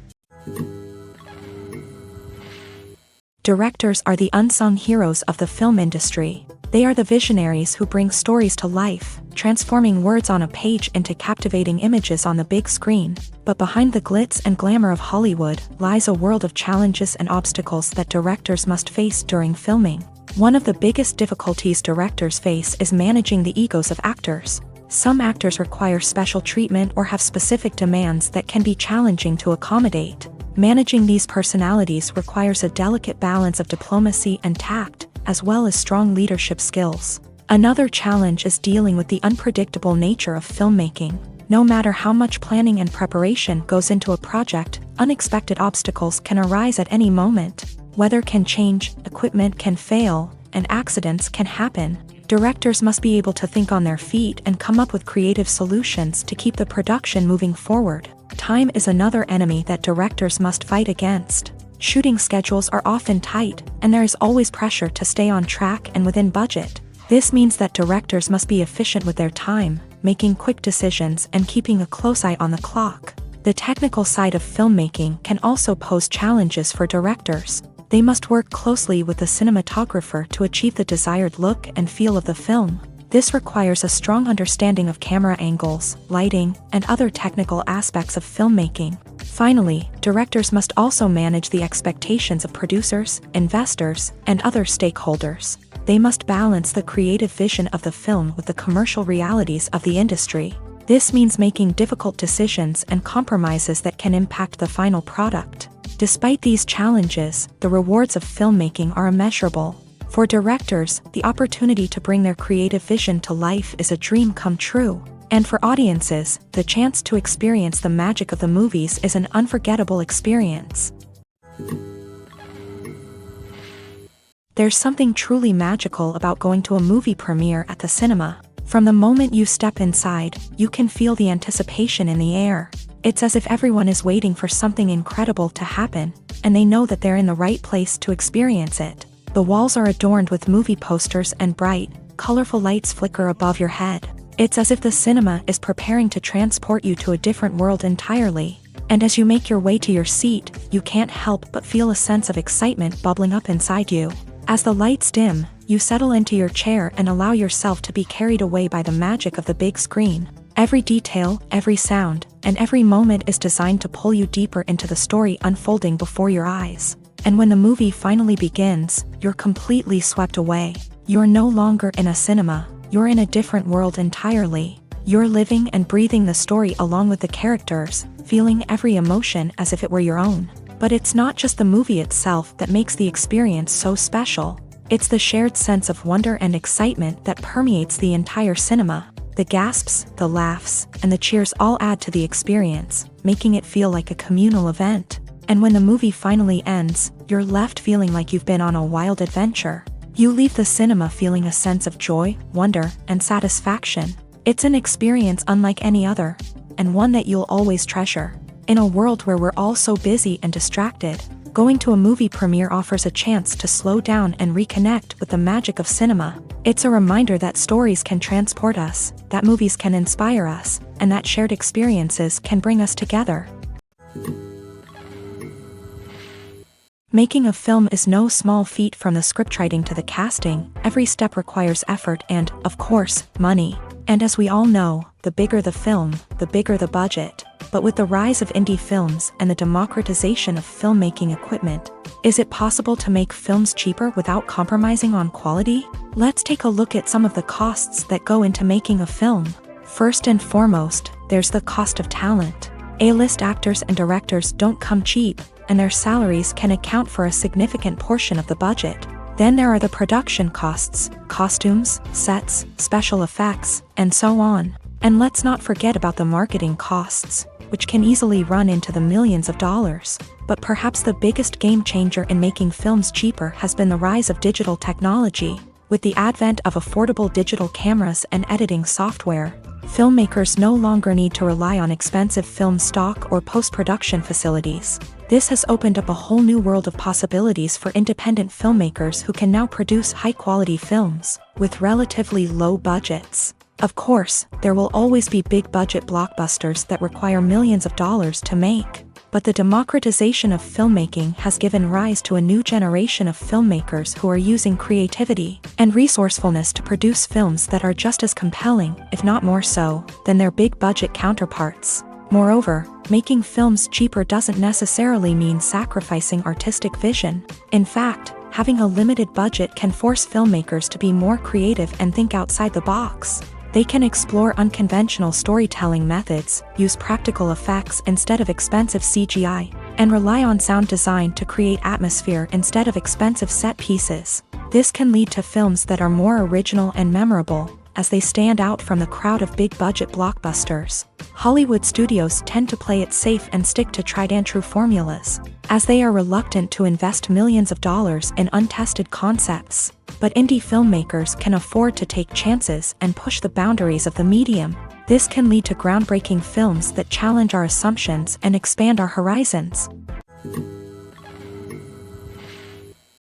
Directors are the unsung heroes of the film industry. They are the visionaries who bring stories to life, transforming words on a page into captivating images on the big screen. But behind the glitz and glamour of Hollywood lies a world of challenges and obstacles that directors must face during filming. One of the biggest difficulties directors face is managing the egos of actors. Some actors require special treatment or have specific demands that can be challenging to accommodate. Managing these personalities requires a delicate balance of diplomacy and tact, as well as strong leadership skills. Another challenge is dealing with the unpredictable nature of filmmaking. No matter how much planning and preparation goes into a project, unexpected obstacles can arise at any moment. Weather can change, equipment can fail, and accidents can happen. Directors must be able to think on their feet and come up with creative solutions to keep the production moving forward. Time is another enemy that directors must fight against. Shooting schedules are often tight, and there is always pressure to stay on track and within budget. This means that directors must be efficient with their time, making quick decisions and keeping a close eye on the clock. The technical side of filmmaking can also pose challenges for directors. They must work closely with the cinematographer to achieve the desired look and feel of the film. This requires a strong understanding of camera angles, lighting, and other technical aspects of filmmaking. Finally, directors must also manage the expectations of producers, investors, and other stakeholders. They must balance the creative vision of the film with the commercial realities of the industry. This means making difficult decisions and compromises that can impact the final product. Despite these challenges, the rewards of filmmaking are immeasurable. For directors, the opportunity to bring their creative vision to life is a dream come true. And for audiences, the chance to experience the magic of the movies is an unforgettable experience. There's something truly magical about going to a movie premiere at the cinema. From the moment you step inside, you can feel the anticipation in the air. It's as if everyone is waiting for something incredible to happen, and they know that they're in the right place to experience it. The walls are adorned with movie posters and bright, colorful lights flicker above your head. It's as if the cinema is preparing to transport you to a different world entirely. And as you make your way to your seat, you can't help but feel a sense of excitement bubbling up inside you. As the lights dim, you settle into your chair and allow yourself to be carried away by the magic of the big screen. Every detail, every sound, and every moment is designed to pull you deeper into the story unfolding before your eyes. And when the movie finally begins, you're completely swept away. You're no longer in a cinema, you're in a different world entirely. You're living and breathing the story along with the characters, feeling every emotion as if it were your own. But it's not just the movie itself that makes the experience so special. It's the shared sense of wonder and excitement that permeates the entire cinema. The gasps, the laughs, and the cheers all add to the experience, making it feel like a communal event. And when the movie finally ends, you're left feeling like you've been on a wild adventure. You leave the cinema feeling a sense of joy, wonder, and satisfaction. It's an experience unlike any other, and one that you'll always treasure. In a world where we're all so busy and distracted, going to a movie premiere offers a chance to slow down and reconnect with the magic of cinema. It's a reminder that stories can transport us, that movies can inspire us, and that shared experiences can bring us together. Making a film is no small feat. From the scriptwriting to the casting, every step requires effort and, of course, money. And as we all know, the bigger the film, the bigger the budget. But with the rise of indie films and the democratization of filmmaking equipment, is it possible to make films cheaper without compromising on quality? Let's take a look at some of the costs that go into making a film. First and foremost, there's the cost of talent. A-list actors and directors don't come cheap, and their salaries can account for a significant portion of the budget. Then there are the production costs, costumes, sets, special effects, and so on. And let's not forget about the marketing costs, which can easily run into the millions of dollars. But perhaps the biggest game changer in making films cheaper has been the rise of digital technology. With the advent of affordable digital cameras and editing software, filmmakers no longer need to rely on expensive film stock or post-production facilities. This has opened up a whole new world of possibilities for independent filmmakers who can now produce high-quality films with relatively low budgets. Of course, there will always be big-budget blockbusters that require millions of dollars to make. But the democratization of filmmaking has given rise to a new generation of filmmakers who are using creativity and resourcefulness to produce films that are just as compelling, if not more so, than their big-budget counterparts. Moreover, making films cheaper doesn't necessarily mean sacrificing artistic vision. In fact, having a limited budget can force filmmakers to be more creative and think outside the box. They can explore unconventional storytelling methods, use practical effects instead of expensive CGI, and rely on sound design to create atmosphere instead of expensive set pieces. This can lead to films that are more original and memorable, as they stand out from the crowd of big-budget blockbusters. Hollywood studios tend to play it safe and stick to tried-and-true formulas, as they are reluctant to invest millions of dollars in untested concepts. But indie filmmakers can afford to take chances and push the boundaries of the medium. This can lead to groundbreaking films that challenge our assumptions and expand our horizons.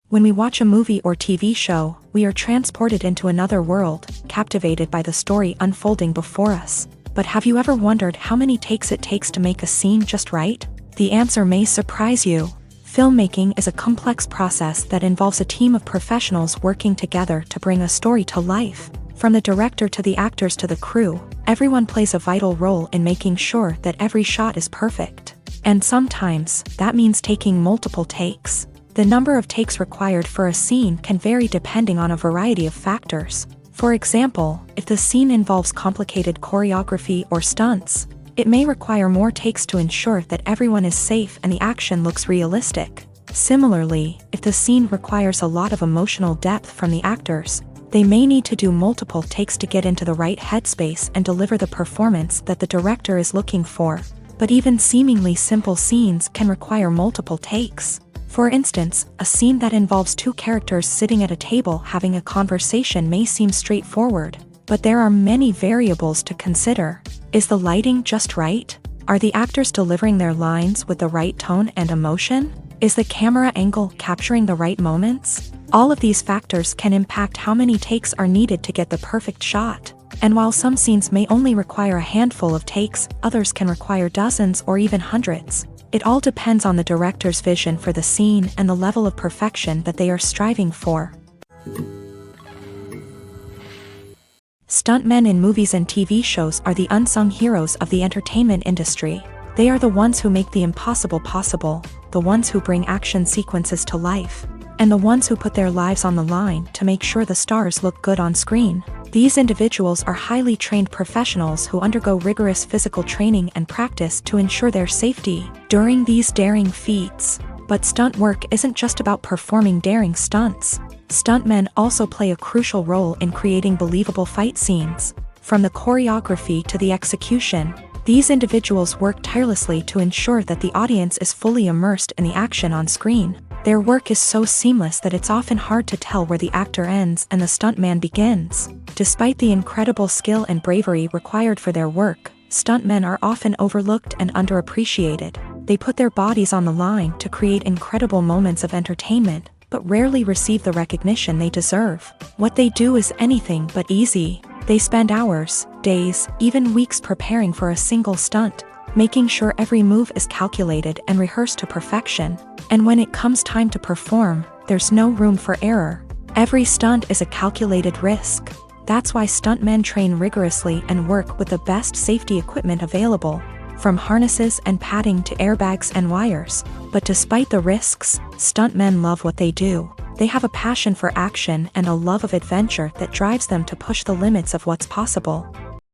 When we watch a movie or TV show, we are transported into another world, captivated by the story unfolding before us. But have you ever wondered how many takes it takes to make a scene just right? The answer may surprise you. Filmmaking is a complex process that involves a team of professionals working together to bring a story to life. From the director to the actors to the crew, everyone plays a vital role in making sure that every shot is perfect. And sometimes, that means taking multiple takes. The number of takes required for a scene can vary depending on a variety of factors. For example, if the scene involves complicated choreography or stunts, it may require more takes to ensure that everyone is safe and the action looks realistic. Similarly, if the scene requires a lot of emotional depth from the actors, they may need to do multiple takes to get into the right headspace and deliver the performance that the director is looking for. But even seemingly simple scenes can require multiple takes. For instance, a scene that involves two characters sitting at a table having a conversation may seem straightforward, but there are many variables to consider. Is the lighting just right? Are the actors delivering their lines with the right tone and emotion? Is the camera angle capturing the right moments? All of these factors can impact how many takes are needed to get the perfect shot. And while some scenes may only require a handful of takes, others can require dozens or even hundreds. It all depends on the director's vision for the scene and the level of perfection that they are striving for. Stuntmen in movies and TV shows are the unsung heroes of the entertainment industry. They are the ones who make the impossible possible, the ones who bring action sequences to life, and the ones who put their lives on the line to make sure the stars look good on screen. These individuals are highly trained professionals who undergo rigorous physical training and practice to ensure their safety during these daring feats. But stunt work isn't just about performing daring stunts. Stuntmen also play a crucial role in creating believable fight scenes. From the choreography to the execution, these individuals work tirelessly to ensure that the audience is fully immersed in the action on screen. Their work is so seamless that it's often hard to tell where the actor ends and the stuntman begins. Despite the incredible skill and bravery required for their work, stuntmen are often overlooked and underappreciated. They put their bodies on the line to create incredible moments of entertainment, but rarely receive the recognition they deserve. What they do is anything but easy. They spend hours, days, even weeks preparing for a single stunt, making sure every move is calculated and rehearsed to perfection. And when it comes time to perform, there's no room for error. Every stunt is a calculated risk. That's why stuntmen train rigorously and work with the best safety equipment available, from harnesses and padding to airbags and wires. But despite the risks, stuntmen love what they do. They have a passion for action and a love of adventure that drives them to push the limits of what's possible.